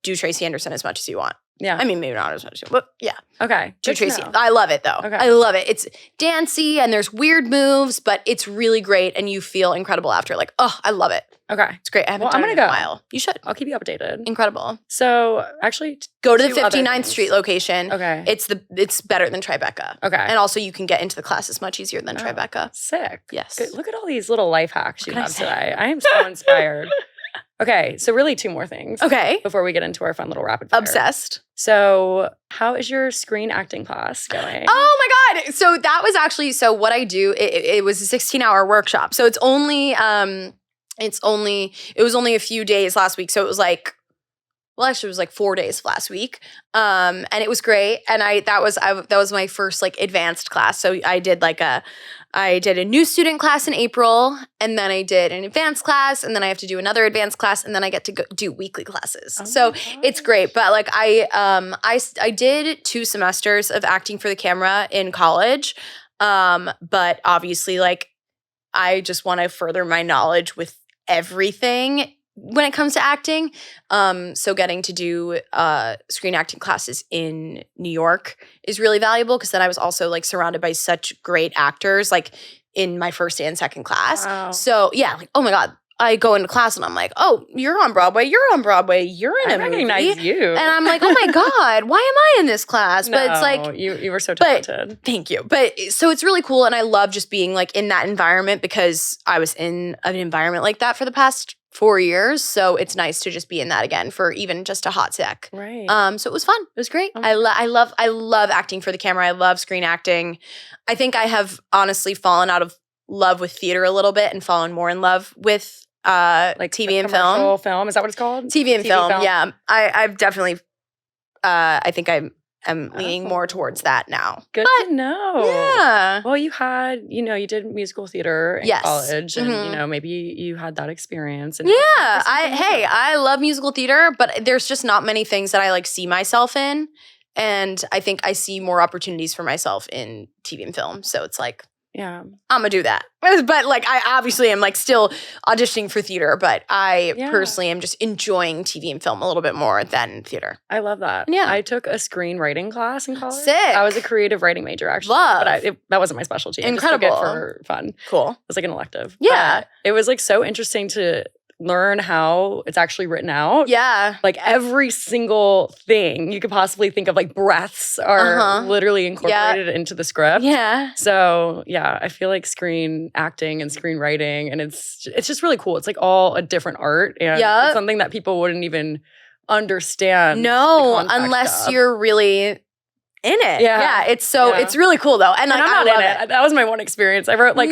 do Tracy Anderson as much as you want. Yeah. I mean, maybe not as much, but yeah. Okay. Do Good to Tracy. know. I love it though. Okay. I love it. It's dancey and there's weird moves, but it's really great and you feel incredible after. Like, oh, I love it. Okay. It's great. I haven't done it in a while. You should. I'll keep you updated. Incredible. So actually, Go to the 2 other 59th things. Street location. Okay. It's better than Tribeca. Okay. And also you can get into the classes much easier than Tribeca. Sick. Yes. Good. Look at all these little life hacks you What can I have say? today. I am so inspired. Okay. So really 2 more things. Okay. Before we get into our fun little rapid fire. Obsessed. So how is your screen acting class going? Oh my God. So that was actually, what I do, it was a 16-hour workshop. So it was only a few days last week. So it was like well, actually it was like 4 days of last week. And it was great. And that was my first like advanced class. So I did a new student class in April, and then I did an advanced class, and then I have to do another advanced class, and then I get to do weekly classes. So it's great. But like I did 2 semesters of acting for the camera in college. But obviously like I just want to further my knowledge with everything when it comes to acting. So getting to do screen acting classes in New York is really valuable, because then I was also like surrounded by such great actors like in my first and second class. Wow. So yeah, like, oh my God, I go into class and I'm like, oh, you're on Broadway, you're in a movie. I recognize you. And I'm like, oh my God, why am I in this class? But it's like, you were so talented. Thank you. But so it's really cool. And I love just being like in that environment, because I was in an environment like that for the past 4 years. So it's nice to just be in that again for even just a hot sec. Right. So it was fun. It was great. I love acting for the camera. I love screen acting. I think I have honestly fallen out of love with theater a little bit and fallen more in love with like TV and film. Is that what it's called? TV and film. Yeah. I've definitely I think I'm leaning more towards that now. Good to know. Yeah. Well, you did musical theater in college, and maybe you had that experience. And I love musical theater, but there's just not many things that I like see myself in, and I think I see more opportunities for myself in TV and film. So it's like, yeah, I'm gonna do that. But like, I obviously am like still auditioning for theater, but I personally am just enjoying TV and film a little bit more than theater. I love that. Yeah. I took a screenwriting class in college. Sick. I was a creative writing major, actually. Love. But that wasn't my specialty. Incredible. I just took it for fun. Cool. It was like an elective. Yeah. But it was like so interesting to learn how it's actually written out. Yeah. Like every single thing you could possibly think of, like breaths are literally incorporated into the script. Yeah. So yeah, I feel like screen acting and screenwriting, and it's just really cool. It's like all a different art, and it's something that people wouldn't even understand. No, unless you're really in it. Yeah. It's really cool though. And like, I'm not in it. That was my one experience. I wrote like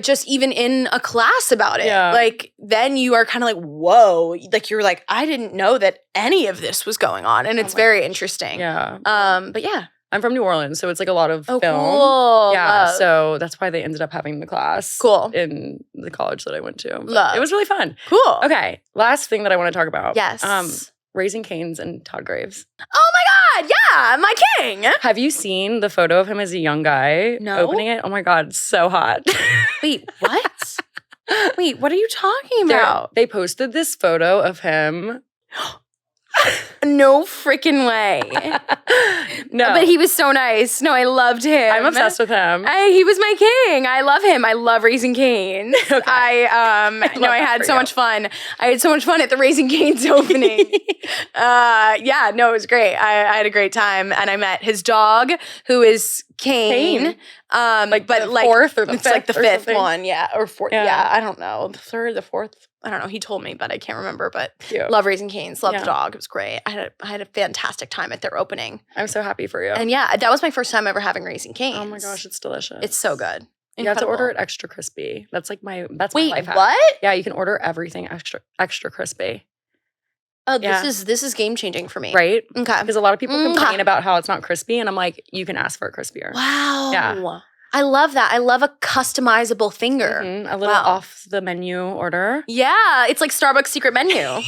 just even in a class about it. Yeah. Like then you are kind of like, whoa. Like you're like, I didn't know that any of this was going on. And it's very interesting. Yeah. But yeah. I'm from New Orleans, so it's like a lot of film. Cool. Yeah. So that's why they ended up having the class. Cool. In the college that I went to. Love. It was really fun. Cool. Okay. Last thing that I want to talk about. Yes. Raising Cane's and Todd Graves. Oh my God, yeah, my king. Have you seen the photo of him as a young guy opening it? Oh my God, so hot. Wait, what? Wait, what are you talking about? They posted this photo of him. No freaking way. No. But he was so nice. No, I loved him. I'm obsessed with him. He was my king. I love him. I love Raising Cane's. Okay. I had so much fun. I had so much fun at the Raising Cane's opening. It was great. I had a great time. And I met his dog, who is Cane. Fourth or the it's fifth, like the fifth something. one, or fourth. Yeah, I don't know, the third, the fourth. I don't know. He told me, but I can't remember. But love Raising Cane's, love the dog. It was great. I had a fantastic time at their opening. I'm so happy for you. And that was my first time ever having Raising Cane's. Oh my gosh, it's delicious. It's so good. You have to order it extra crispy. That's like my life hack. What? Yeah, you can order everything extra crispy. Oh, this is game changing for me. Right? Okay. Because a lot of people complain about how it's not crispy, and I'm like, you can ask for it crispier. Wow. Yeah. I love that. I love a customizable finger. A little off the menu order. Yeah, it's like Starbucks secret menu,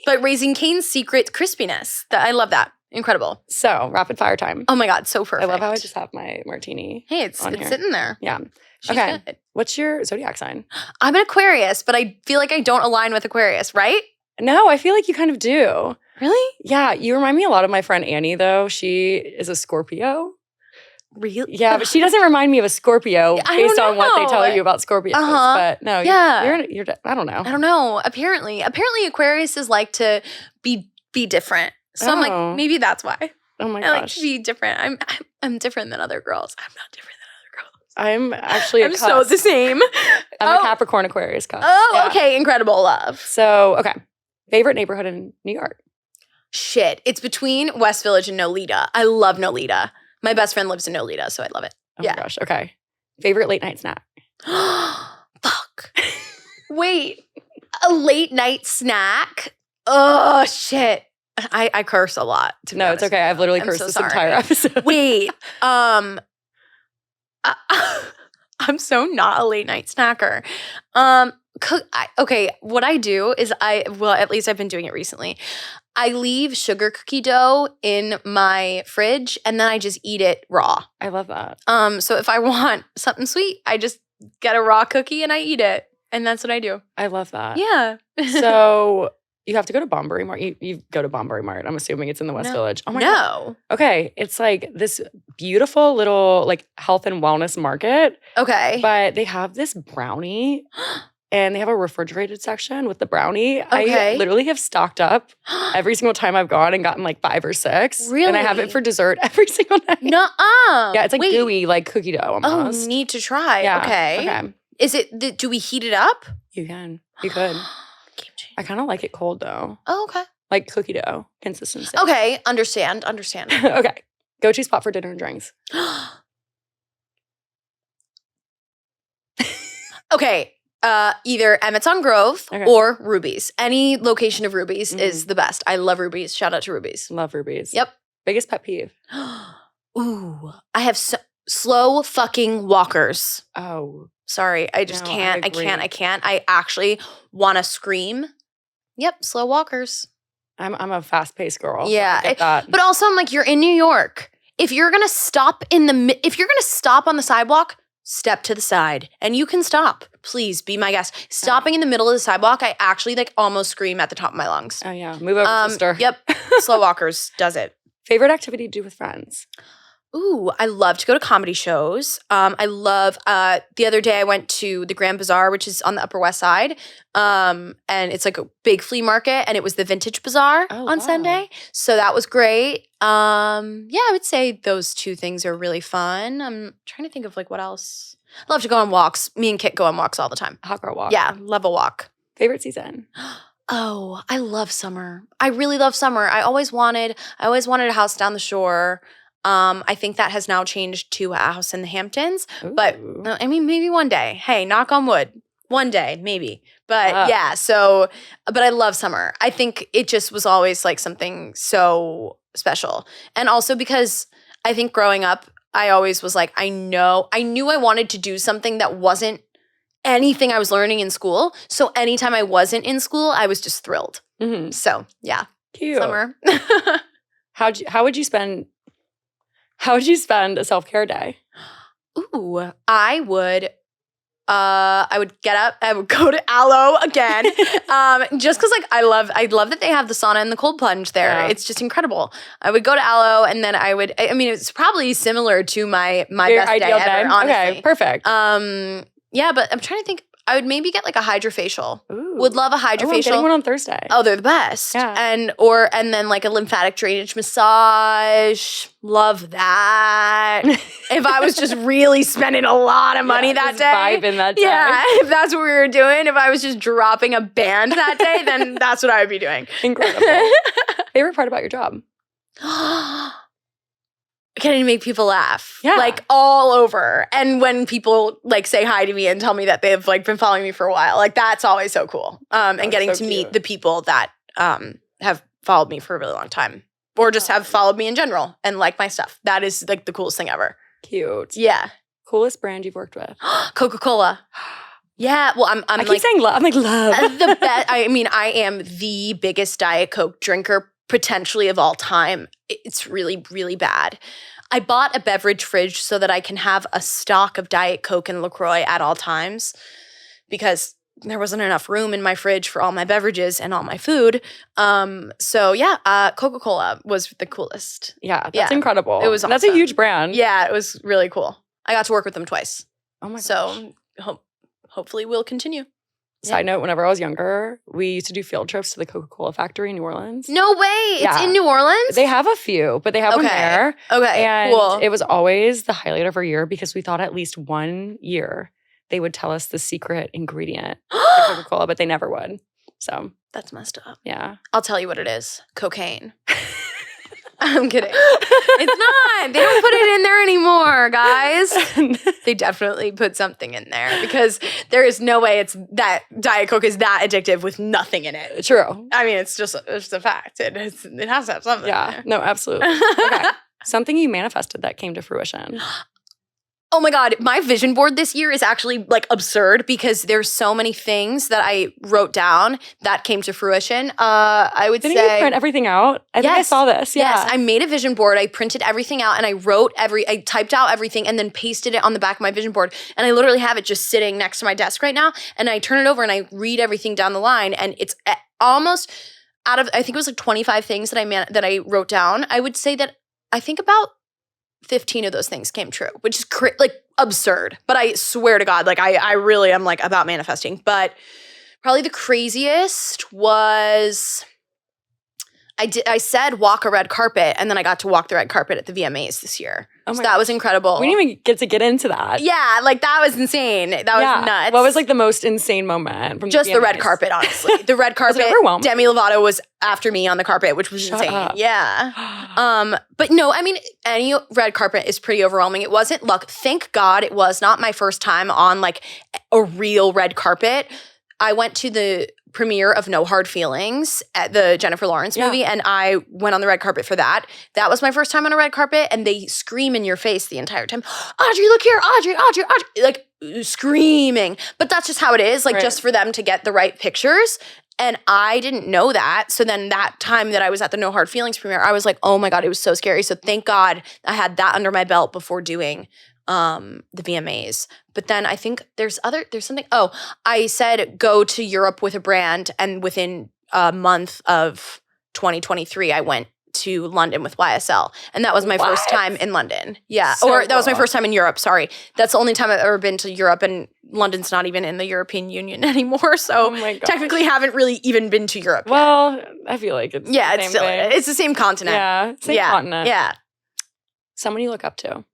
but Raising Cane's secret crispiness. I love that. Incredible. So, rapid fire time. Oh my God, so perfect. I love how I just have my martini. Hey, it's sitting there. Yeah. She's okay. good. What's your zodiac sign? I'm an Aquarius, but I feel like I don't align with Aquarius, right? No, I feel like you kind of do. Really? Yeah, you remind me a lot of my friend Annie, though. She is a Scorpio. Really? Yeah, but she doesn't remind me of a Scorpio based on what they tell you about Scorpios. But no, you're I don't know. I don't know. Apparently Aquariuses like to be different. So I'm like, maybe that's why. Oh my gosh. I like to be different. I'm different than other girls. I'm not different than other girls. I'm actually I'm so the same. I'm a Capricorn Aquarius cusp. Oh, okay. Incredible love. So, okay. Favorite neighborhood in New York? Shit. It's between West Village and Nolita. I love Nolita. My best friend lives in Nolita, so I love it. Oh my gosh. Okay. Favorite late night snack? Fuck. Wait. A late night snack? Oh, shit. I curse a lot, to be No, honest it's okay. I've literally I'm cursed so this sorry. entire episode. Wait. I'm so not a late night snacker. Okay, what I do is at least I've been doing it recently. I leave sugar cookie dough in my fridge and then I just eat it raw. I love that. So if I want something sweet, I just get a raw cookie and I eat it. And that's what I do. I love that. Yeah. So you have to go to Bombury Mart. You go to Bombury Mart. I'm assuming it's in the West Village. Oh my God. Okay. It's like this beautiful little like health and wellness market. Okay. But they have this brownie and they have a refrigerated section with the brownie. Okay. I literally have stocked up every single time I've gone and gotten like 5 or 6. Really? And I have it for dessert every single night. Nuh-uh. Yeah, it's like gooey, like cookie dough almost. Oh, need to try. Yeah. Okay. Is it, do we heat it up? You can. You could. I kind of like it cold though. Oh, okay. Like cookie dough consistency. Okay. Understand. Okay. Go-to spot for dinner and drinks. Okay. Either Emmett's on Grove or Ruby's. Any location of Ruby's is the best. I love Ruby's. Shout out to Ruby's. Love Ruby's. Yep. Biggest pet peeve. Ooh. I have slow fucking walkers. Oh. Sorry. I just can't. I can't. I actually want to scream. Yep. Slow walkers. I'm a fast-paced girl. Yeah. So I get that. But also I'm like, you're in New York. If you're going to stop on the sidewalk, step to the side and you can stop. Please be my guest. Stopping in the middle of the sidewalk, I actually like almost scream at the top of my lungs. Oh yeah. Move over, sister. Yep. Slow walkers does it. Favorite activity to do with friends? Ooh, I love to go to comedy shows. I love, the other day I went to the Grand Bazaar, which is on the Upper West Side. And it's like a big flea market and it was the Vintage Bazaar on Sunday. So that was great. Yeah, I would say those 2 things are really fun. I'm trying to think of like what else. I love to go on walks. Me and Kit go on walks all the time. Hot girl walk. Yeah, love a walk. Favorite season? Oh, I love summer. I really love summer. I always wanted a house down the shore. I think that has now changed to a house in the Hamptons. Ooh. But I mean, maybe one day. Hey, knock on wood. One day, maybe. But yeah, so, but I love summer. I think it just was always like something so special. And also because I think growing up, I always was like, I knew I wanted to do something that wasn't anything I was learning in school. So anytime I wasn't in school, I was just thrilled. Mm-hmm. So yeah. Cute. Summer. How would you spend a self-care day? Ooh, I would get up. I would go to Aloe again, just because like I love that they have the sauna and the cold plunge there. Yeah. It's just incredible. I would go to Aloe, and then I mean, it's probably similar to my your best day ever. Honestly. Okay, perfect. Yeah, but I'm trying to think. I would maybe get like a hydrofacial. Ooh. Would love a hydrofacial. I'm getting one on Thursday. Oh, they're the best. Yeah. And then like a lymphatic drainage massage. Love that. If I was just really spending a lot of money that day. Vibing that day. Yeah, if that's what we were doing. If I was just dropping a band that day, then that's what I would be doing. Incredible. Favorite part about your job? Getting to make people laugh. Yeah. Like all over. And when people like say hi to me and tell me that they've like been following me for a while, like that's always so cool. And getting to meet the people that have followed me for a really long time or just have followed me in general and like my stuff. That is like the coolest thing ever. Cute. Yeah. Coolest brand you've worked with? Coca-Cola. Yeah. Well, I keep saying love. I'm like love. The best. I mean, I am the biggest Diet Coke drinker potentially of all time. It's really, really bad. I bought a beverage fridge so that I can have a stock of Diet Coke and LaCroix at all times because there wasn't enough room in my fridge for all my beverages and all my food. So yeah, Coca-Cola was the coolest. Yeah, that's incredible. It was awesome. That's a huge brand. Yeah, it was really cool. I got to work with them twice. Oh my gosh. So hopefully we'll continue. Side note, whenever I was younger, we used to do field trips to the Coca-Cola factory in New Orleans. No way. It's in New Orleans? They have a few, but they have one there. Okay, and cool. It was always the highlight of our year because we thought at least one year they would tell us the secret ingredient to Coca-Cola, but they never would. So that's messed up. Yeah. I'll tell you what it is. Cocaine. I'm kidding. It's not. They don't put it in there there anymore, guys. They definitely put something in there because there is no way it's that Diet Coke is that addictive with nothing in it. True. I mean, it's a fact. It has to have something. Yeah. In there. No, absolutely. Okay. Something you manifested that came to fruition. Oh my God, my vision board this year is actually like absurd because there's so many things that I wrote down that came to fruition. I would Didn't say— you print everything out? I think I saw this. Yeah. Yes, I made a vision board. I printed everything out and I typed out everything and then pasted it on the back of my vision board. And I literally have it just sitting next to my desk right now. And I turn it over and I read everything down the line. And it's almost out of, I think it was like 25 things that I wrote down. I would say that I think about 15 of those things came true, which is like absurd. But I swear to God, like I really am like about manifesting. But probably the craziest was I said walk a red carpet, and then I got to walk the red carpet at the VMAs this year. Oh my so that was incredible. We didn't even get into that. Yeah, like that was insane. That was nuts. What was like the most insane moment from just the red carpet, honestly. The red carpet. Demi Lovato was after me on the carpet, which was insane. Up. Yeah. But no, I mean, any red carpet is pretty overwhelming. It wasn't luck. Thank God it was not my first time on like a real red carpet. I went to the premiere of No Hard Feelings at the Jennifer Lawrence movie, and I went on the red carpet for that. That was my first time on a red carpet, and they scream in your face the entire time, Audrey, look here, Audrey, Audrey, Audrey, like screaming. But that's just how it is, like just for them to get the right pictures. And I didn't know that. So then that time that I was at the No Hard Feelings premiere, I was like, oh my God, it was so scary. So thank God I had that under my belt before doing the VMAs. But then I think there's something. Oh, I said go to Europe with a brand, and within a month of 2023, I went to London with YSL, and that was my first time in London. Yeah, that was my first time in Europe. Sorry, that's the only time I've ever been to Europe, and London's not even in the European Union anymore. So technically, haven't really even been to Europe. Well, I feel like it's it's the same continent. Yeah, same continent. Yeah. Someone you look up to.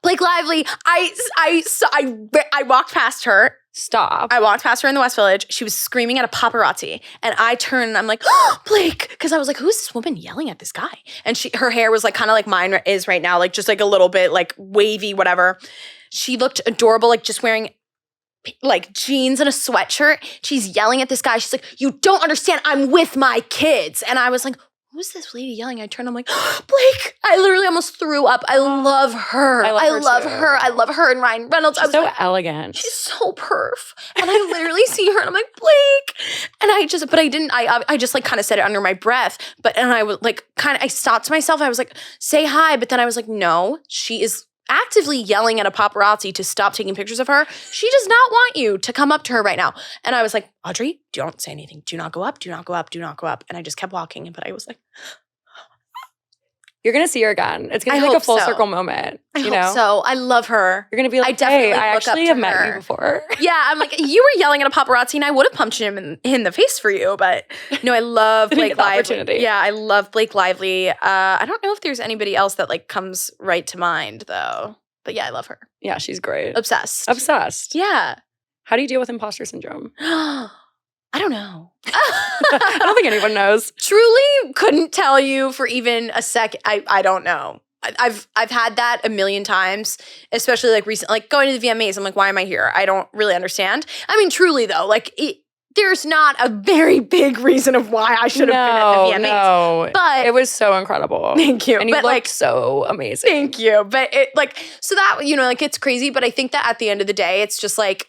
Blake Lively. I walked past her. Stop. I walked past her in the West Village. She was screaming at a paparazzi. And I turned and I'm like, oh, Blake. Because I was like, who's this woman yelling at this guy? And her hair was like kind of like mine is right now, like just like a little bit like wavy, whatever. She looked adorable, like just wearing like jeans and a sweatshirt. She's yelling at this guy. She's like, you don't understand. I'm with my kids. And I was like, who's this lady yelling? I turned, I'm like, oh, Blake. I literally almost threw up. I love her. I love her. I love her and Ryan Reynolds. She's so elegant. She's so perf. And I literally see her and I'm like, Blake. And I just like kind of said it under my breath. And I was like, I stopped myself. I was like, say hi. But then I was like, no, she is actively yelling at a paparazzi to stop taking pictures of her. She does not want you to come up to her right now. And I was like, Audrey, don't say anything. Do not go up. Do not go up. Do not go up. And I just kept walking. But I was like, you're going to see her again. It's going to be like a full circle moment. I hope so. I love her. You're going to be like, hey, I actually have met you before. Yeah, I'm like, you were yelling at a paparazzi and I would have punched him in the face for you. But no, I love Blake Lively. Yeah, I love Blake Lively. I don't know if there's anybody else that like comes right to mind though. But yeah, I love her. Yeah, she's great. Obsessed. Yeah. How do you deal with imposter syndrome? I don't know. I don't think anyone knows. Truly couldn't tell you for even a second. I don't know. I've had that a million times, especially like recently, like going to the VMAs. I'm like, why am I here? I don't really understand. I mean, truly though, like there's not a very big reason of why I should have been at the VMAs. No, but it was so incredible. Thank you. And you looked so amazing. Thank you. But it so that, like it's crazy. But I think that at the end of the day, it's just like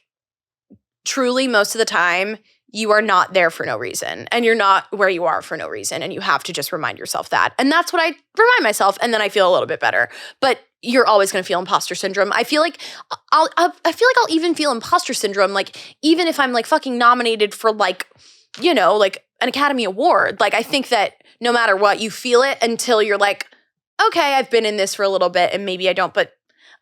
truly most of the time, you are not there for no reason and you're not where you are for no reason. And you have to just remind yourself that. And that's what I remind myself. And then I feel a little bit better. But you're always going to feel imposter syndrome. I feel like I'll even feel imposter syndrome. Like even if I'm like fucking nominated for like, like an Academy Award, like I think that no matter what, you feel it until you're like, okay, I've been in this for a little bit and maybe I don't, but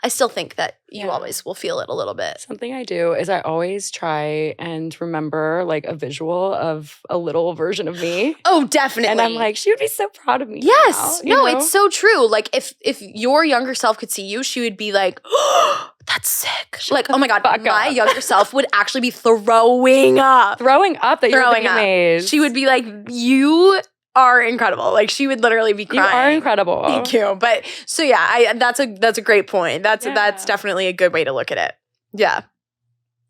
I still think that you always will feel it a little bit. Something I do is I always try and remember like a visual of a little version of me. Oh, definitely. And I'm like, she would be so proud of me. Yes. Now, it's so true. Like if your younger self could see you, she would be like, oh, that's sick. Like, oh my God, my younger self would actually be throwing up. Throwing up that you're amazed. She would be like, you are incredible. Like she would literally be crying. You are incredible. Thank you. But so yeah, that's a great point. That's definitely a good way to look at it. Yeah.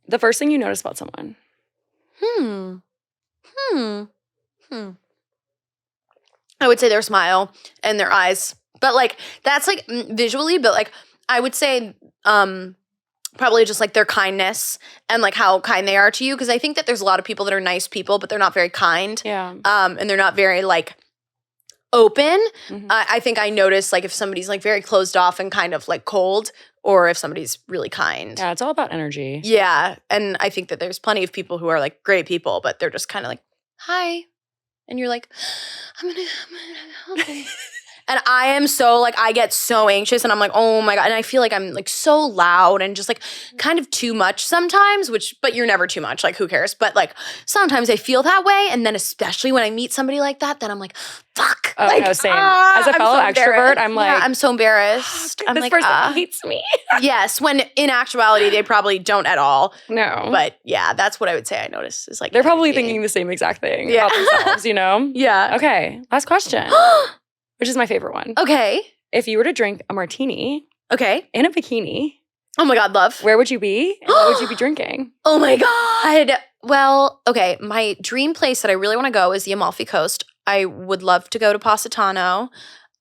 The first thing you notice about someone. I would say their smile and their eyes. But like that's like visually, but like I would say probably just like their kindness and like how kind they are to you. Because I think that there's a lot of people that are nice people, but they're not very kind. Yeah. And they're not very like open. I think I notice like if somebody's like very closed off and kind of like cold, or if somebody's really kind. Yeah, it's all about energy. Yeah. And I think that there's plenty of people who are like great people, but they're just kind of like, hi. And you're like, I'm gonna okay. And I am so like, I get so anxious and I'm like, oh my God. And I feel like I'm like so loud and just like kind of too much sometimes, but you're never too much. Like who cares? But like sometimes I feel that way. And then especially when I meet somebody like that, then I'm like, fuck. Oh, like, no, same. As a fellow extrovert, I'm like, yeah, I'm so embarrassed. I'm this like, person hates me. Yes. When in actuality, they probably don't at all. No. But yeah, that's what I would say I notice is like. They're probably thinking the same exact thing about themselves, you know? Yeah. Okay. Last question. Which is my favorite one. Okay. If you were to drink a martini in a bikini, oh my God, love. where would you be? And what would you be drinking? Oh my God. Well, okay. My dream place that I really want to go is the Amalfi Coast. I would love to go to Positano.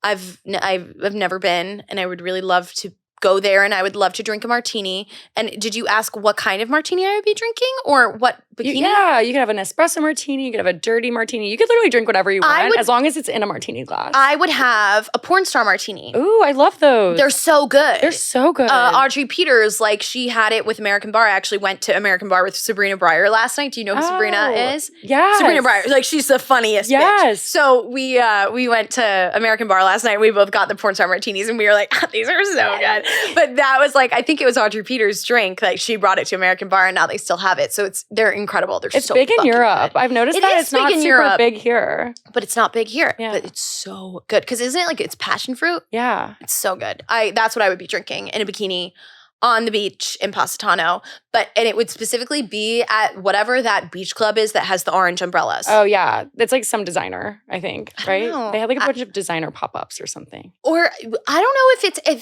I've never been, and I would really love to go there, and I would love to drink a martini. And did you ask what kind of martini I would be drinking, or what bikini? You could have an espresso martini. You could have a dirty martini. You could literally drink whatever you want, as long as it's in a martini glass. I would have a porn star martini. Ooh, I love those. They're so good. They're so good. Audrey Peters, like she had it with American Bar. I actually went to American Bar with Sabrina Breyer last night. Do you know who Sabrina is? Yeah. Sabrina Breyer. Like she's the funniest bitch. So we went to American Bar last night. We both got the porn star martinis and we were like, these are so good. But that was like, I think it was Audrey Peters' drink. Like she brought it to American Bar and now they still have it. So they're incredible. They're so big in Europe. Good. I've noticed that it's not super big here. But it's not big here. Yeah. But it's so good. Because isn't it like it's passion fruit? Yeah. It's so good. That's what I would be drinking in a bikini on the beach in Positano. And it would specifically be at whatever that beach club is that has the orange umbrellas. Oh, yeah. It's like some designer, I think, right? They had like a bunch of designer pop-ups or something. Or I don't know if it's, I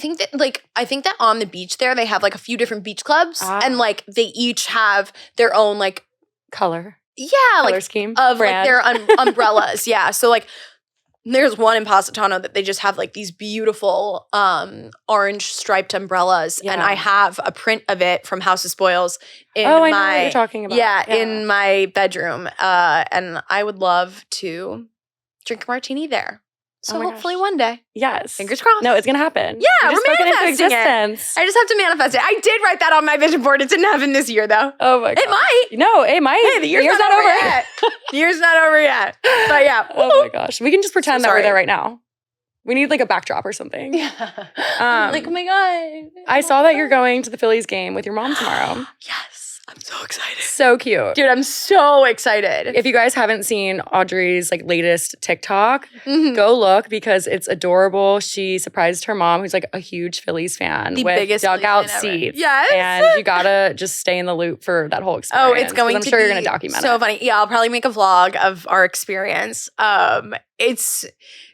think that on the beach there, they have like a few different beach clubs and like they each have their own like color. Yeah. Color scheme. Of brand. like their umbrellas. Yeah. So like there's one in Positano that they just have like these beautiful orange striped umbrellas. Yeah. And I have a print of it from House of Spoils in I know what you're talking about. Yeah, in my bedroom. And I would love to drink a martini there. So hopefully one day. Yes. Fingers crossed. No, it's going to happen. Yeah, we're manifesting it. I just have to manifest it. I did write that on my vision board. It didn't happen this year, though. Oh, my God. It might. No, it might. Hey, the year's not over yet. The year's not over yet. But yeah. Oh, my gosh. We can just pretend that we're there right now. We need like a backdrop or something. Yeah. Like, oh, my God. I saw that you're going to the Phillies game with your mom tomorrow. Yes. I'm so excited. So cute. Dude, I'm so excited. If you guys haven't seen Audrey's like latest TikTok, go look because it's adorable. She surprised her mom, who's like a huge Phillies fan, with biggest dugout seats. Yes. And you gotta just stay in the loop for that whole experience. Oh, it's going to be you're gonna document it. So funny. Yeah, I'll probably make a vlog of our experience.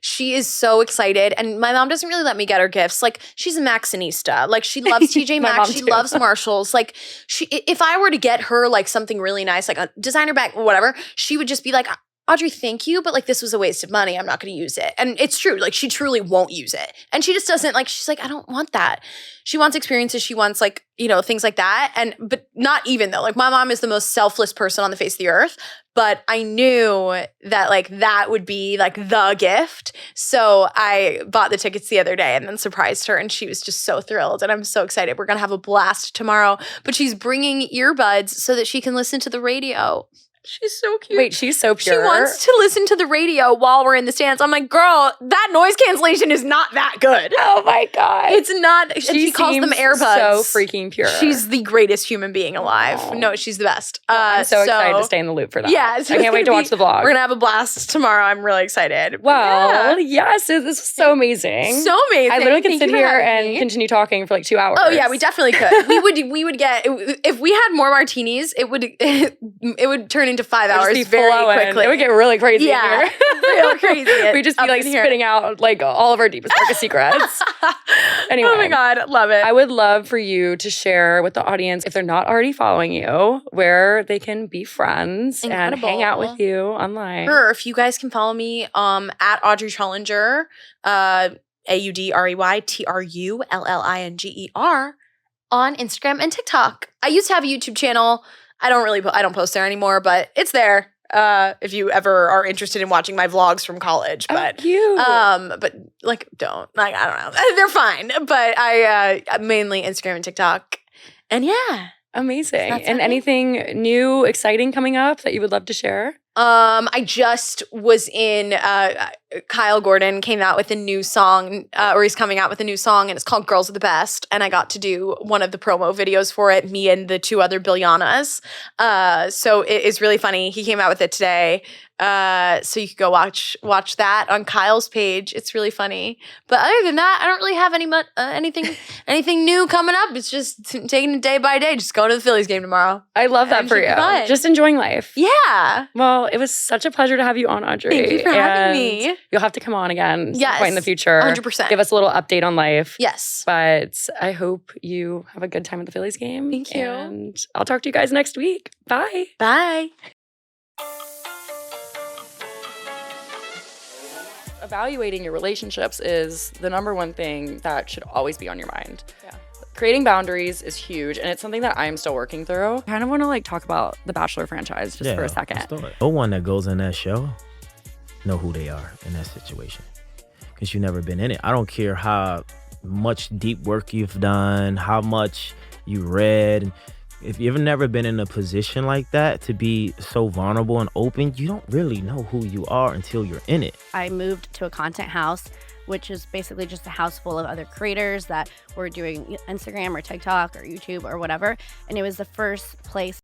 She is so excited. And my mom doesn't really let me get her gifts. Like, she's a Maxxinista. Like, she loves TJ Maxx. She loves Marshalls. Like, if I were to get her, like, something really nice, like a designer bag, whatever, she would just be like, Audrey, thank you, but like this was a waste of money. I'm not going to use it. And it's true. Like she truly won't use it. And she just doesn't like, she's like, I don't want that. She wants experiences. She wants like, things like that. But not even though, like my mom is the most selfless person on the face of the earth. But I knew that like that would be like the gift. So I bought the tickets the other day and then surprised her. And she was just so thrilled. And I'm so excited. We're going to have a blast tomorrow. But she's bringing earbuds so that she can listen to the radio. She's so cute. Wait, she's so pure. She wants to listen to the radio while we're in the stands. I'm like, girl, that noise cancellation is not that good. Oh my God. It's not. She calls them earbuds. So freaking pure. She's the greatest human being alive. Oh. No, she's the best. I'm so excited to stay in the loop for that. Yeah. So I can't wait to watch the vlog. We're going to have a blast tomorrow. I'm really excited. Well, yes. This was so amazing. So amazing. I literally could sit here and continue talking for like 2 hours. Oh yeah, we definitely could. we would get, if we had more martinis, it would turn into 5 It'd just hours be very flowing. quickly. It would get really crazy in here. real crazy. We'd just be up like in here. spitting out like all of our deepest, darkest secrets. Anyway. Oh my God, love it. I would love for you to share with the audience, if they're not already following you, where they can be friends and hang out with you online. Sure. If you guys can follow me at Audrey Trullinger, AudreyTrullinger on Instagram and TikTok. I used to have a YouTube channel. I don't post there anymore, but it's there. If you ever are interested in watching my vlogs from college, but cute. but like don't like I don't know, they're fine. But I mainly Instagram and TikTok, and yeah, amazing. And anything new, exciting coming up that you would love to share? I just was in. Kyle Gordon came out with a new song, or he's coming out with a new song, and it's called "Girls Are the Best." And I got to do one of the promo videos for it. Me and the 2 other Billianas. So it is really funny. He came out with it today. So you could go watch that on Kyle's page. It's really funny. But other than that, I don't really have anything new coming up. It's just taking it day by day. Just going to the Phillies game tomorrow. I love that for you. Just enjoying life. Yeah. Well, it was such a pleasure to have you on, Audrey. Thank you for having me. You'll have to come on again Yes. some point in the future. 100%. Give us a little update on life. Yes. But I hope you have a good time at the Phillies game. Thank you. And I'll talk to you guys next week. Bye. Bye. Evaluating your relationships is the number one thing that should always be on your mind. Yeah. Creating boundaries is huge, and it's something that I'm still working through. I kind of want to talk about the Bachelor franchise just for a second. No one that goes in that show know who they are in that situation, because you've never been in it. I don't care how much deep work you've done, how much you read. If you've never been in a position like that, to be so vulnerable and open, you don't really know who you are until you're in it. I moved to a content house, which is basically just a house full of other creators that were doing Instagram or TikTok or YouTube or whatever. And it was the first place